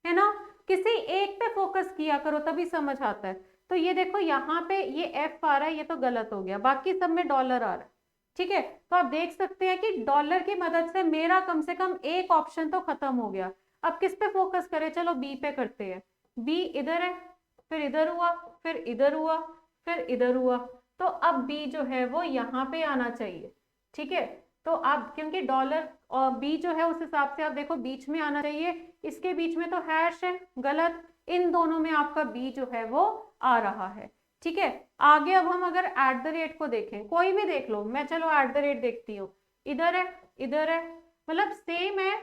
है ना। किसी एक पे फोकस किया करो तभी समझ आता है। तो ये देखो यहाँ पे ये एफ आ रहा है, ये तो गलत हो गया, बाकी सब में डॉलर आ रहा है, ठीक है। तो आप देख सकते हैं कि डॉलर की मदद से मेरा कम से कम एक ऑप्शन तो खत्म हो गया। अब किस पे फोकस करें, चलो बी पे करते हैं। बी इधर है, फिर इधर हुआ, फिर इधर हुआ, फिर इधर हुआ, तो अब बी जो है वो यहाँ पे आना चाहिए, ठीक है। तो आप क्योंकि डॉलर और बी जो है उस हिसाब से आप देखो बीच में आना चाहिए, इसके बीच में तो हैश है, गलत, इन दोनों में आपका बी जो है वो आ रहा है। ठीक है। आगे अब हम अगर एट द रेट को देखें, कोई भी देख लो, मैं चलो एट द रेट देखती हूँ, इधर है इधर है, मतलब सेम है,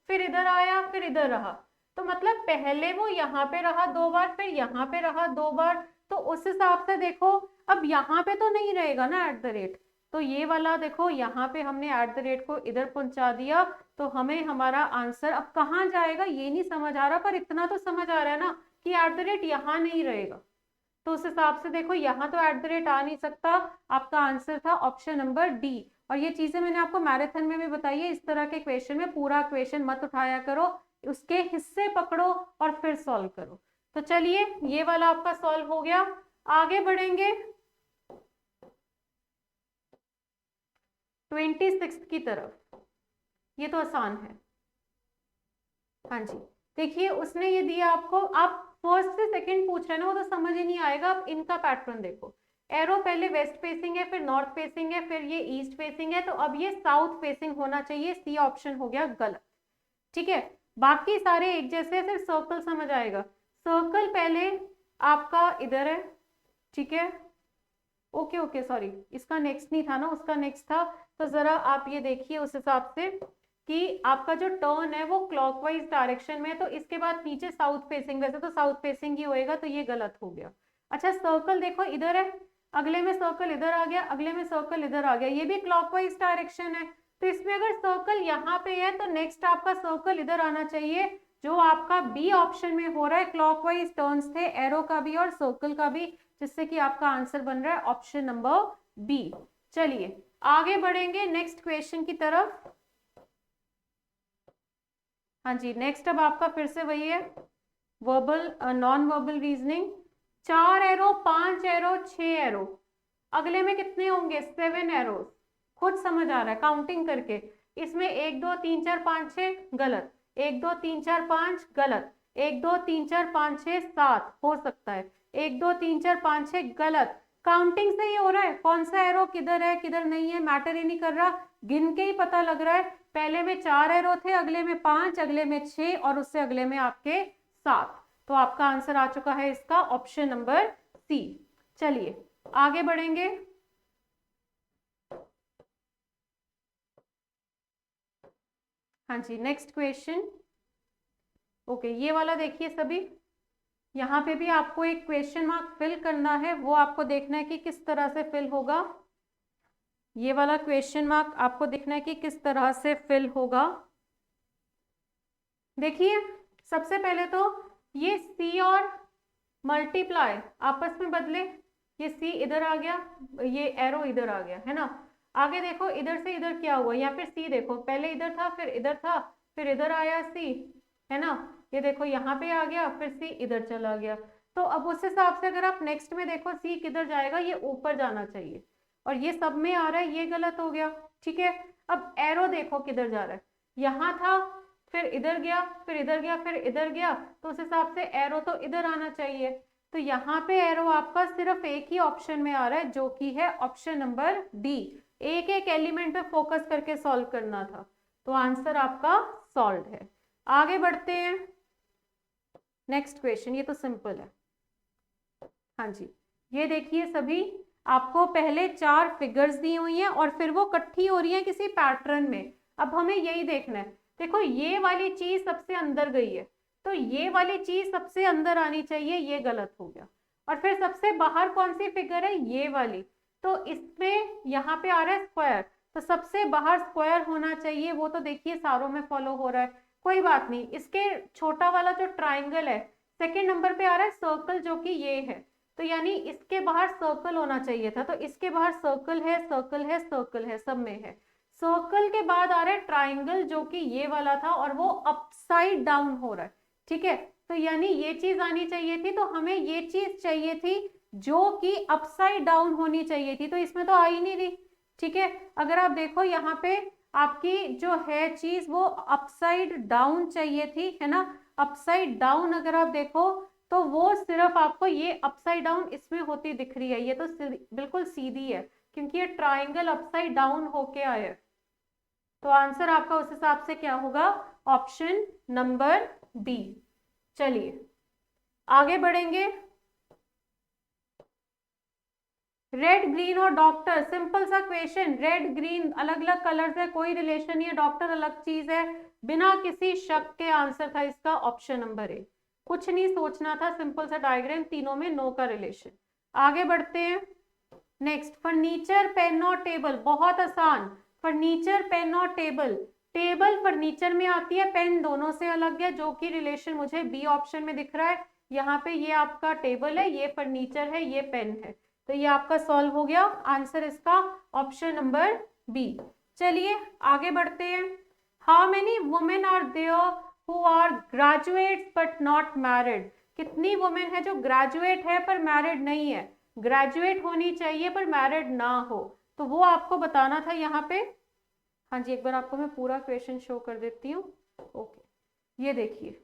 फिर इधर आया फिर इधर रहा, तो मतलब पहले वो यहाँ पे रहा 2 बार, फिर यहाँ पे रहा 2 बार, तो उस हिसाब से देखो अब यहाँ पे तो नहीं रहेगा ना एट द रेट, तो ये वाला देखो यहाँ पे हमने एट द रेट को इधर पहुंचा दिया, तो हमें हमारा आंसर अब कहाँ जाएगा ये नहीं समझ आ रहा, पर इतना तो समझ आ रहा है ना कि एट द रेट यहाँ नहीं रहेगा, तो उस हिसाब से देखो यहाँ तो एट द रेट आ नहीं सकता, आपका आंसर था ऑप्शन नंबर डी। और ये चीजें मैंने आपको मैराथन में भी बताई है, इस तरह के क्वेश्चन में पूरा क्वेश्चन मत उठाया करो, उसके हिस्से पकड़ो और फिर सॉल्व करो। तो चलिए ये वाला आपका सॉल्व हो गया, आगे बढ़ेंगे 26 की तरफ। ये तो आसान है, हाँ जी। देखिए उसने ये दिया आपको, आप फर्स्ट से सेकंड पूछ रहे हैं ना, वो तो समझ ही नहीं आएगा, आप इनका पैटर्न देखो, एरो पहले वेस्ट फेसिंग है, फिर नॉर्थ फेसिंग है, फिर ये ईस्ट फेसिंग है, तो अब ये साउथ फेसिंग होना चाहिए, सी ऑप्शन हो गया गलत। ठीक है, बाकी सारे एक जैसे, सिर्फ सर्कल समझ आएगा, सर्कल पहले आपका इधर है, ठीक है, ओके ओके सॉरी, इसका नेक्स्ट नहीं था ना, उसका नेक्स्ट था, तो जरा आप ये देखिए उस हिसाब से कि आपका जो टर्न है वो क्लॉकवाइज डायरेक्शन में है, तो इसके बाद नीचे साउथ फेसिंग, वैसे तो साउथ फेसिंग ही होएगा, तो ये गलत हो गया। अच्छा सर्कल देखो इधर है, अगले में सर्कल इधर आ गया, अगले में सर्कल इधर आ गया, ये भी क्लॉकवाइज डायरेक्शन है, तो इसमें अगर सर्कल यहाँ पे है तो नेक्स्ट आपका सर्कल इधर आना चाहिए, जो आपका बी ऑप्शन में हो रहा है, क्लॉकवाइज टर्न्स थे एरो का भी और सर्कल का भी, जिससे कि आपका आंसर बन रहा है ऑप्शन नंबर बी। चलिए आगे बढ़ेंगे नेक्स्ट क्वेश्चन की तरफ। हाँ जी, नेक्स्ट अब आपका फिर से वही है, verbal non verbal reasoning, 4 arrow 5 arrow 6 arrow, अगले में कितने होंगे 7 एरोस, खुद समझ आ रहा है काउंटिंग करके, इसमें 1 2 3 4 5 6 गलत, 1 2 3 4 5 गलत, 1 2 3 4 5 6 7 हो सकता है, 1 2 3 4 5 6 गलत, काउंटिंग से ही हो रहा है, कौन सा एरो किधर है किधर नहीं है मैटर ही नहीं कर रहा, गिन के ही पता लग रहा है, पहले में 4 एरो थे, अगले में 5, अगले में 6 और उससे अगले में आपके 7, तो आपका आंसर आ चुका है इसका ऑप्शन नंबर सी। चलिए आगे बढ़ेंगे, हाँ जी नेक्स्ट क्वेश्चन, ओके ये वाला देखिए सभी, यहाँ पे भी आपको एक क्वेश्चन मार्क फिल करना है, वो आपको देखना है कि किस तरह से फिल होगा, ये वाला क्वेश्चन मार्क आपको देखना है कि किस तरह से फिल होगा। देखिए सबसे पहले तो ये सी और मल्टीप्लाई आपस में बदले, ये सी इधर आ गया, ये एरो इधर आ गया है ना, आगे देखो इधर से इधर क्या हुआ, या फिर सी देखो पहले इधर था फिर इधर था फिर इधर आया सी, है ना, ये देखो यहाँ पे आ गया फिर सी इधर चला गया, तो अब उस हिसाब से अगर आप नेक्स्ट में देखो सी किधर जाएगा, ये ऊपर जाना चाहिए, और ये सब में आ रहा है, ये गलत हो गया। ठीक है, अब एरो देखो किधर जा रहा है, यहाँ था फिर इधर गया फिर इधर गया फिर इधर गया, तो उस हिसाब से एरो तो इधर आना चाहिए, तो यहाँ पे एरो आपका सिर्फ एक ही ऑप्शन में आ रहा है, जो कि है ऑप्शन नंबर डी, एक एक एलिमेंट पे फोकस करके सॉल्व करना था, तो आंसर आपका सॉल्व है। आगे बढ़ते हैं नेक्स्ट क्वेश्चन, ये तो सिंपल है, हाँ जी ये देखिए सभी, आपको पहले 4 फिगर्स दी हुई हैं और फिर वो इकट्ठी हो रही है किसी पैटर्न में, अब हमें यही देखना है, देखो ये वाली चीज सबसे अंदर गई है, तो ये वाली चीज सबसे अंदर आनी चाहिए, ये गलत हो गया, और फिर सबसे बाहर कौन सी फिगर है, ये वाली, तो इसमें यहाँ पे आ रहा है स्क्वायर, तो सबसे बाहर स्क्वायर होना चाहिए, वो तो देखिए सारों में फॉलो हो रहा है, कोई बात नहीं, इसके छोटा वाला जो ट्राइंगल है सेकेंड नंबर पे आ रहा है सर्कल, जो कि ये है, तो यानी इसके बाहर सर्कल होना चाहिए था, तो इसके बाहर सर्कल है सर्कल है सर्कल है, सब में है, सर्कल के बाद आ रहा है ट्राइंगल, जो कि ये वाला था और वो अपसाइड डाउन हो रहा है। ठीक है, तो यानी ये चीज आनी चाहिए थी, तो हमें ये चीज चाहिए थी जो कि अपसाइड डाउन होनी चाहिए थी, तो इसमें तो आ ही नहीं रही। ठीक है, अगर आप देखो यहाँ पे आपकी जो है चीज वो अपसाइड डाउन चाहिए थी, है ना, अपसाइड डाउन अगर आप देखो तो वो सिर्फ आपको ये अपसाइड डाउन इसमें होती दिख रही है, ये तो बिल्कुल सीधी है, क्योंकि ये ट्राइंगल अपसाइड डाउन होके आया है, तो आंसर आपका उस हिसाब से क्या होगा, ऑप्शन नंबर बी। चलिए आगे बढ़ेंगे, रेड ग्रीन और डॉक्टर, सिंपल सा क्वेश्चन, रेड ग्रीन अलग अलग कलर्स है, कोई रिलेशन नहीं है, डॉक्टर अलग चीज है, बिना किसी शक के आंसर था इसका ऑप्शन नंबर ए। कुछ नहीं सोचना था, सिंपल सा डायग्राम, तीनों में नो का रिलेशन। आगे बढ़ते हैं। नेक्स्ट, फर्नीचर पेन और टेबल, बहुत आसान। फर्नीचर पेन और टेबल, टेबल फर्नीचर में आती है, पेन दोनों से अलग है, जो कि रिलेशन मुझे बी ऑप्शन में दिख रहा है। यहाँ पे ये आपका टेबल है, ये फर्नीचर है, ये पेन है, तो ये आपका सॉल्व हो गया, आंसर इसका ऑप्शन नंबर बी। चलिए आगे बढ़ते हैं। How many women are there who are graduates but not married, कितनी वुमेन है जो ग्रेजुएट है पर मैरिड नहीं है, ग्रेजुएट होनी चाहिए पर मैरिड ना हो, तो वो आपको बताना था यहाँ पे। हाँ जी, एक बार आपको मैं पूरा क्वेश्चन शो कर देती हूँ। ओके, ये देखिए।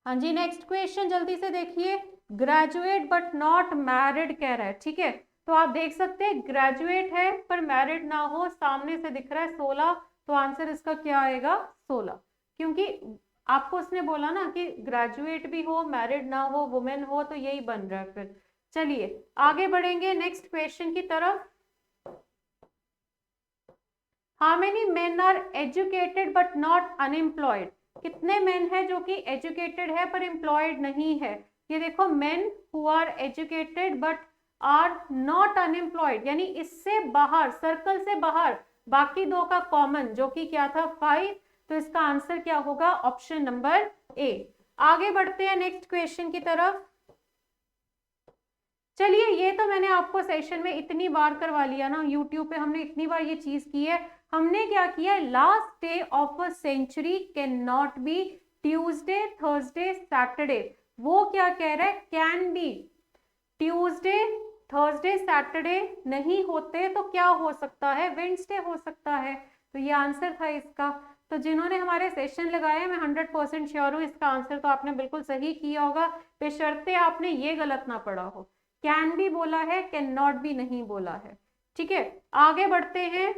हाँ जी, नेक्स्ट क्वेश्चन जल्दी से देखिए। ग्रेजुएट बट नॉट मैरिड कह रहा है, ठीक है, तो आप देख सकते हैं ग्रेजुएट है पर मैरिड ना हो, सामने से दिख रहा है 16, तो आंसर इसका क्या आएगा 16, क्योंकि आपको उसने बोला ना कि ग्रेजुएट भी हो, मैरिड ना हो, वुमेन हो, तो यही बन रहा है फिर। चलिए आगे बढ़ेंगे नेक्स्ट क्वेश्चन की तरफ। How many men are educated but not unemployed, कितने मेन है जो कि एजुकेटेड है पर एम्प्लॉयड नहीं है। ये देखो, men who are educated but are not unemployed, यानी इससे बाहर, सर्कल से बाहर, बाकी दो का कॉमन, जो कि क्या था 5, तो इसका आंसर क्या होगा ऑप्शन नंबर ए। आगे बढ़ते हैं नेक्स्ट क्वेश्चन की तरफ। चलिए, ये तो मैंने आपको सेशन में इतनी बार करवा लिया ना, यूट्यूब पे हमने इतनी बार ये चीज की है। हमने क्या किया, last day of a century can not be Tuesday, Thursday, Saturday, वो क्या कह रहा है, can be. Tuesday, Thursday, Saturday नहीं होते तो क्या हो सकता है, वेडनेसडे हो सकता है, तो ये आंसर था इसका। तो जिन्होंने हमारे सेशन लगाए, मैं 100% श्योर हूँ इसका आंसर तो आपने बिल्कुल सही किया होगा, बेशर्ते आपने ये गलत ना पढ़ा हो। कैन भी बोला है, कैन नॉट भी नहीं बोला है, ठीक है। आगे बढ़ते हैं।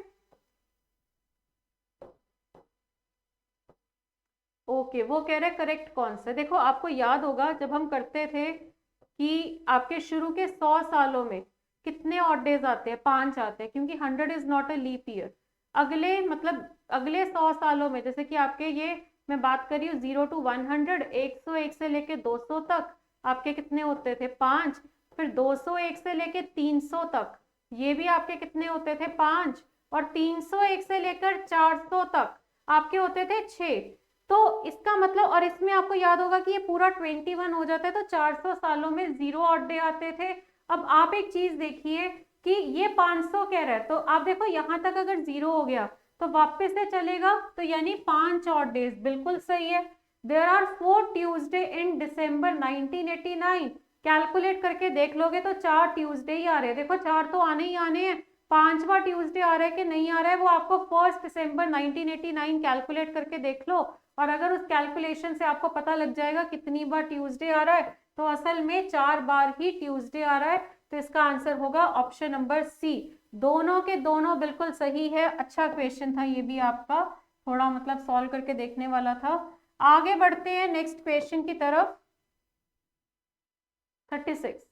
ओके, वो कह रहे हैं करेक्ट कौन सा, देखो आपको याद होगा जब हम करते थे कि आपके शुरू के 100 सालों में कितने ऑड डेज आते हैं, 5 आते हैं, क्योंकि 100 is not a leap year. अगले मतलब अगले 100 सालों में, जैसे कि आपके ये मैं बात कर रही हूँ 0 to 100, 101 से लेके 200 तक आपके कितने होते थे 5, फिर 201 से लेके 300 तक ये भी आपके कितने होते थे 5, और 301 से लेकर 400 तक आपके होते थे 6। तो इसका मतलब, और इसमें आपको याद होगा कि ये पूरा 21 हो जाता है, तो 400 सालों में 0 ऑड डे आते थे। अब आप एक चीज देखिए कि ये 500 कह रहा है, तो आप देखो यहां तक अगर 0 हो गया तो वापस से चलेगा, तो यानी 5 ऑड डेज, बिल्कुल सही है। There are 4 Tuesday in December 1989, calculate करके देख लोगे तो 4 ट्यूसडे ही आ रहे हैं, देखो 4 तो आने ही आने हैं, 5वां ट्यूसडे आ रहा है कि नहीं आ रहा है वो आपको 1 दिसंबर 1989 कैलकुलेट करके देख लो, और अगर उस कैलकुलेशन से आपको पता लग जाएगा कितनी बार ट्यूसडे आ रहा है, तो असल में 4 बार ही ट्यूसडे आ रहा है, तो इसका आंसर होगा ऑप्शन नंबर सी। दोनों के दोनों बिल्कुल सही है, अच्छा क्वेश्चन था ये भी आपका, थोड़ा मतलब सॉल्व करके देखने वाला था। आगे बढ़ते हैं नेक्स्ट क्वेश्चन की तरफ। 36,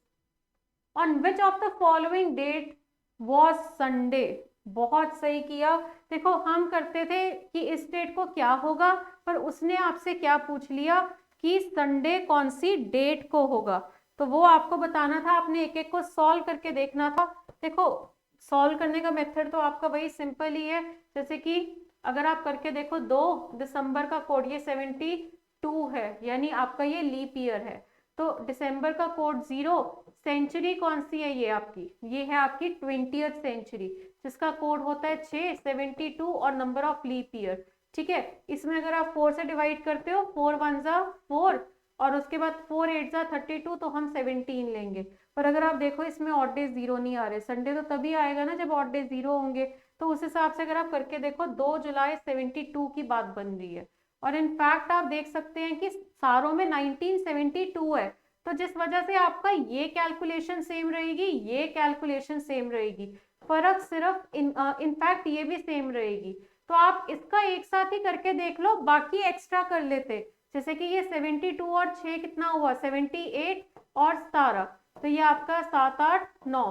on which of the following date was Sunday, बहुत सही किया। देखो हम करते थे कि इस डेट को क्या होगा, पर उसने आपसे क्या पूछ लिया कि संडे कौन सी डेट को होगा, तो वो आपको बताना था, आपने एक एक को सॉल्व करके देखना था। देखो सॉल्व करने का मेथड तो आपका वही सिंपल ही है, जैसे कि अगर आप करके देखो 2 दिसंबर का कोड ये 72 है, यानी आपका ये लीप ईयर है, तो दिसंबर का कोड 0, सेंचुरी कौन सी है ये आपकी, ये है आपकी 20th सेंचुरी, जिसका कोड होता है 6, 72 और नंबर ऑफ लीप ईयर, ठीक है। इसमें अगर आप 4 से डिवाइड करते हो, 4 1 जा 4, और उसके बाद 4 8 जा 32, तो हम 17 लेंगे। पर अगर आप देखो इसमें ऑड डे 0 नहीं आ रहे, संडे तो तभी आएगा ना जब ऑड डे 0 होंगे, तो उस हिसाब से अगर आप करके देखो 2 जुलाई 72 की बात बन रही है, और इनफैक्ट आप देख सकते हैं कि सारों में 1972 है, तो जिस वजह से आपका ये कैलकुलेशन सेम रहेगी, ये कैलकुलेशन सेम रहेगी, फर्क सिर्फ इनफैक्ट ये भी सेम रहेगी, तो आप इसका एक साथ ही करके देख लो, बाकी एक्स्ट्रा कर लेते, जैसे कि ये 72 और 6 कितना हुआ 78 और 17, तो ये आपका 7 8 9,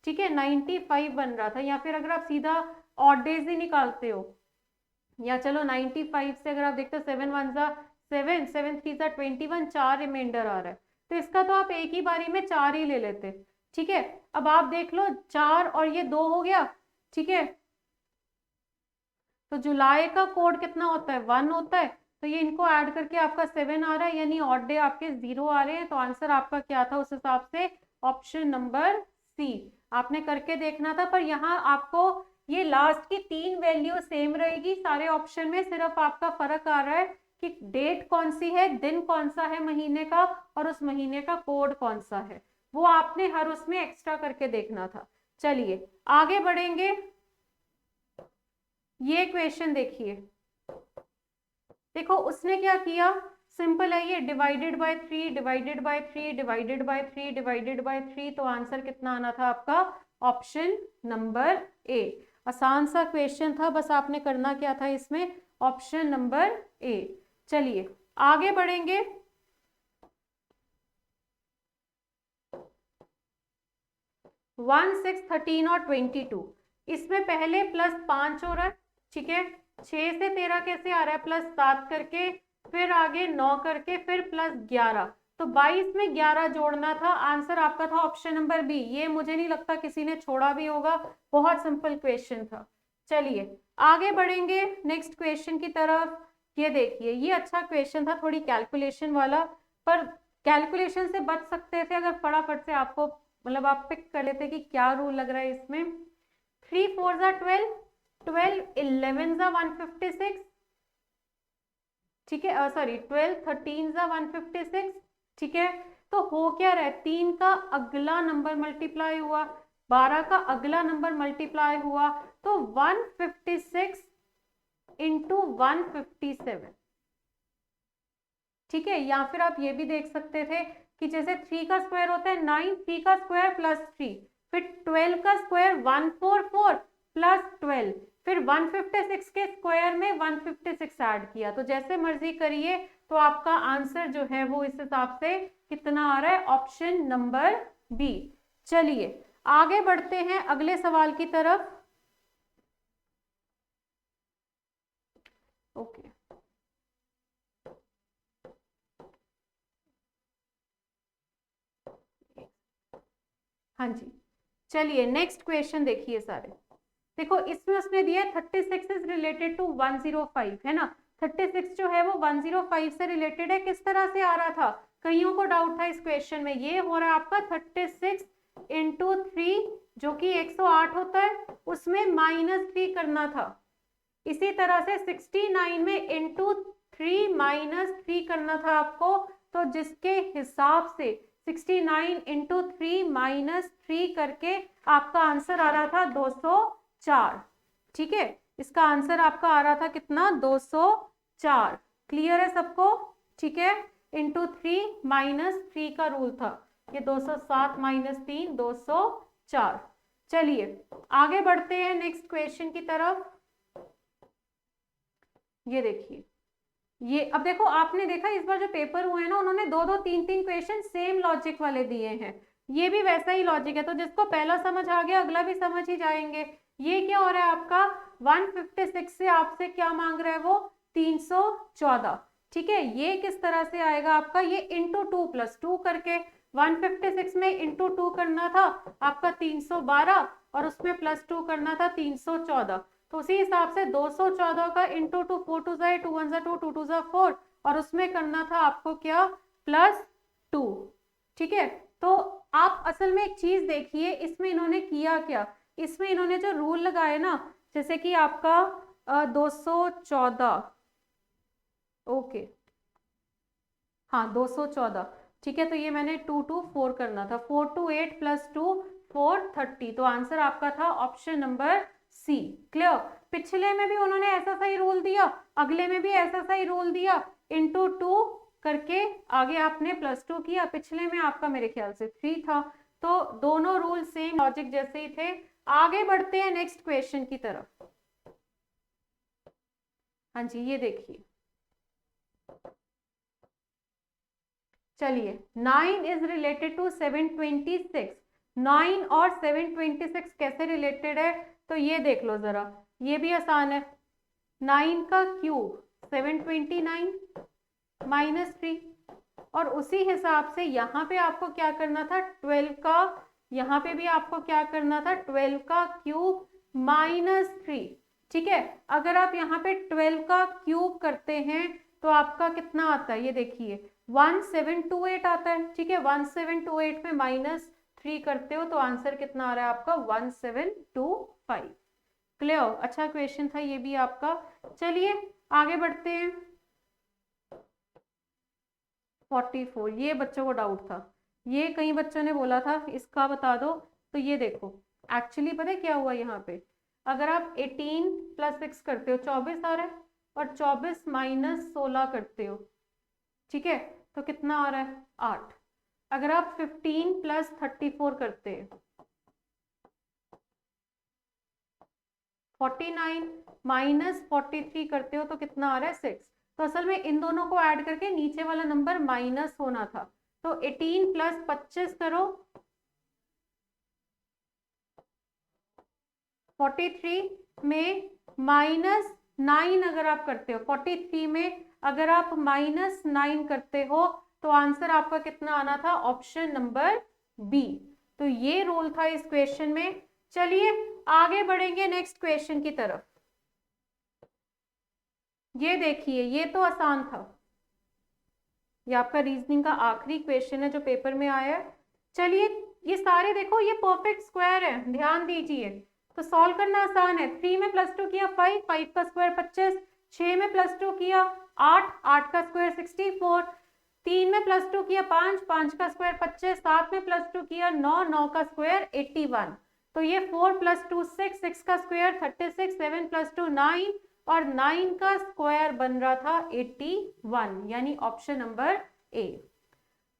ठीक है, 95 बन रहा था। या फिर अगर आप सीधा ऑड डेज ही निकालते हो, या चलो 95 से अगर आप देखते हो 7 1 जा 7, 7 3 जा 21, 4 रिमाइंडर आ रहा है, तो इसका तो आप एक ही बारी में 4 ही ले लेते, ठीक है। अब आप देख लो 4 और ये 2 हो गया, ठीक है। तो जुलाई का कोड कितना होता है, 1 होता है, तो ये इनको ऐड करके आपका 7 आ रहा है, यानी ऑड डे आपके 0 आ रहे हैं। तो आंसर आपका क्या था उस हिसाब से, ऑप्शन नंबर सी। आपने करके देखना था, पर यहाँ आपको ये लास्ट की 3 वैल्यू सेम रहेगी सारे ऑप्शन में, सिर्फ आपका फर्क आ रहा है कि डेट कौन सी है, दिन कौन सा है महीने का, और उस महीने का कोड कौन सा है, वो आपने हर उसमें एक्स्ट्रा करके देखना था। चलिए आगे बढ़ेंगे। ये क्वेश्चन देखिए, देखो उसने क्या किया, सिंपल है, ये divided by 3 divided by 3 divided by 3 divided by 3, तो आंसर कितना आना था आपका, ऑप्शन नंबर ए। आसान सा क्वेश्चन था, बस आपने करना क्या था इसमें, ऑप्शन नंबर ए। चलिए आगे बढ़ेंगे। 1 6 13 और 22, इसमें पहले +5 हो रहा है, ठीक है। 6 से 13 कैसे आ रहा है, +7 करके, फिर आगे 9 करके, फिर +11, तो 22 में 11 जोड़ना था। आंसर आपका था ऑप्शन नंबर बी। ये मुझे नहीं लगता किसी ने छोड़ा भी होगा, बहुत सिंपल क्वेश्चन था। चलिए आगे बढ़ेंगे नेक्स्ट क्वेश्चन की तरफ। ये देखिए, ये अच्छा क्वेश्चन था, थोड़ी कैलकुलेशन वाला, पर कैलकुलेशन से बच सकते थे अगर फटाफट से आपको, मतलब आप पिक कर लेते कि क्या रूल लग रहा है इसमें। 3 4 जा 12, 12 11 जा 156, ठीक है, सॉरी 12 13 जा 156, ठीक है। तो हो क्या रहा है, 3 का अगला नंबर मल्टीप्लाई हुआ, 12 का अगला नंबर मल्टीप्लाई हुआ, तो 156 इंटू 157, ठीक है। या फिर आप ये भी देख सकते थे कि जैसे 3 का स्क्वायर होता है 9, 3 का स्क्वायर +3, फिर 12 का स्क्वायर 144 +12, फिर 156 के स्क्वायर में 156 ऐड किया, तो जैसे मर्जी करिए, तो आपका आंसर जो है वो इस हिसाब से कितना आ रहा है, ऑप्शन नंबर बी। चलिए आगे बढ़ते हैं अगले सवाल की तरफ। ओके, हाँ जी, चलिए नेक्स्ट क्वेश्चन देखिए सारे। देखो इसमें उसने दिया 36 इज रिलेटेड टू 105, है ना। 36 जो है वो 105 से रिलेटेड है, किस तरह से आ रहा था, कईयों को डाउट था इस क्वेश्चन में। ये हो रहा है आपका 36 इंटू 3 जो कि 108 होता है, उसमें -3 करना था। इसी तरह से 69 में इंटू 3 -3 करना था आपको, तो जिसके हिसाब से 69 इंटू 3 -3 करके आपका आंसर आ रहा था 204, ठीक है। इसका आंसर आपका आ रहा था कितना, 204। क्लियर है सबको, ठीक है। इंटू 3 -3 का रूल था, ये 207 -3 204। चलिए आगे बढ़ते हैं नेक्स्ट क्वेश्चन की तरफ। ये देखिए, ये अब देखो, आपने देखा इस बार जो पेपर हुए हैं ना, उन्होंने 2 2 3 3 क्वेश्चन सेम लॉजिक वाले दिए हैं। ये भी वैसा ही लॉजिक है, तो जिसको पहला समझ आ गया अगला भी समझ ही जाएंगे। ये क्या हो रहा है आपका, 156 से आपसे क्या मांग रहा है वो, 314, ठीक है। ये किस तरह से आएगा आपका, ये इंटू 2 + 2 करके, 156 में इंटू 2 करना था आपका 312, और उसमें +2 करना था 314, तो उसी हिसाब से 214 का इंटू 2, 4 2 जा 2 1 जा 2 2 2 जा 4, और उसमें करना था आपको क्या, +2, ठीक है। तो आप असल में एक चीज देखिए, इसमें इन्होंने किया क्या, इसमें इन्होंने जो रूल लगाए ना, जैसे कि आपका 214, ओके, हाँ 214, ठीक है। तो ये मैंने 2 2 4 करना था, 4 2 8 +2 4 30, तो आंसर आपका था ऑप्शन नंबर सी। क्लियर, पिछले में भी उन्होंने ऐसा सा ही रूल दिया, अगले में भी ऐसा सा ही रूल दिया, इंटू 2 करके आगे आपने +2 किया, पिछले में आपका मेरे ख्याल से 3 था, तो दोनों रूल सेम लॉजिक जैसे ही थे। आगे बढ़ते हैं नेक्स्ट क्वेश्चन की तरफ। हाँ जी, ये देखिए, चलिए 9 इज रिलेटेड टू 726। 9 और 726 कैसे रिलेटेड है तो ये देख लो जरा, ये भी आसान है। 9 का क्यूब 729 -3, और उसी हिसाब से यहाँ पे आपको क्या करना था 12 का, यहाँ पे भी आपको क्या करना था 12 का क्यूब -3। ठीक है, अगर आप यहाँ पे 12 का क्यूब करते हैं तो आपका कितना आता है, ये देखिए 1728 आता है। ठीक है, 1728 में -3 करते हो तो आंसर कितना आ रहा है आपका 1725। क्लियर, अच्छा क्वेश्चन था ये भी आपका। चलिए आगे बढ़ते हैं। 44, ये बच्चों को डाउट था, ये कई बच्चों ने बोला था इसका बता दो। तो ये देखो एक्चुअली पता है क्या हुआ यहाँ पे, अगर आप 18 + 6 करते हो 24 आ रहा है, और 24 - 16 करते हो, ठीक है, तो कितना आ रहा है 8। अगर आप 15 + 34 करते हैं 49 - 43 करते हो तो कितना आ रहा है 6। तो असल में इन दोनों को ऐड करके नीचे वाला नंबर माइनस होना था, तो 18 + 25 करो 43 में -9 अगर आप करते हो, 43 में अगर आप -9 करते हो तो आंसर आपका कितना आना था, ऑप्शन नंबर बी। तो ये रूल था इस क्वेश्चन में। चलिए आगे बढ़ेंगे नेक्स्ट क्वेश्चन की तरफ। ये देखिए ये तो आसान था, ये आपका रीजनिंग का आखिरी क्वेश्चन है जो पेपर में आया है। चलिए ये सारे देखो ये परफेक्ट स्क्वायर है, ध्यान दीजिए। तो सॉल्व करना आसान है। 3 में +2 किया 5, 5 का स्क्वायर 25, 6 में +2 किया 8, 8 का स्क्वायर 64, 3 में +2 किया 5, 5 का स्क्वायर 25, 7 में +2 किया 9, 9 का स्क्वायर 81। तो ये 4 + 2 6, 6 का स्क्वायर 36, 7 + 2 9, और 9 का स्क्वायर बन रहा था 81, यानी ऑप्शन नंबर ए।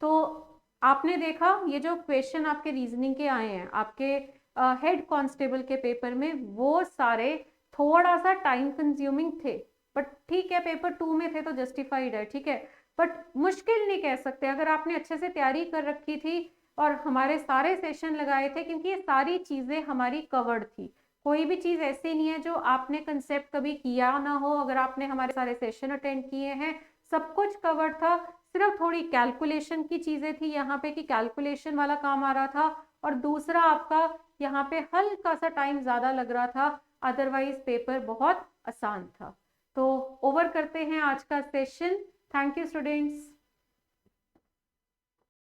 तो आपने देखा ये जो क्वेश्चन आपके रीजनिंग के आए हैं आपके हेड कांस्टेबल के पेपर में, वो सारे थोड़ा सा टाइम कंज्यूमिंग थे, बट ठीक है पेपर 2 में थे तो जस्टिफाइड है। ठीक है, बट मुश्किल नहीं कह सकते अगर आपने अच्छे से तैयारी कर रखी थी और हमारे सारे सेशन लगाए थे, क्योंकि ये सारी चीजें हमारी कवर्ड थी। कोई भी चीज ऐसी नहीं है जो आपने कंसेप्ट कभी किया ना हो। अगर आपने हमारे सारे सेशन अटेंड किए हैं सब कुछ कवर्ड था, सिर्फ थोड़ी कैलकुलेशन की चीजें थी यहाँ पे कि कैलकुलेशन वाला काम आ रहा था, और दूसरा आपका यहाँ पे हल्का सा टाइम ज्यादा लग रहा था, अदरवाइज पेपर बहुत आसान था। तो ओवर करते हैं आज का सेशन। Thank you students.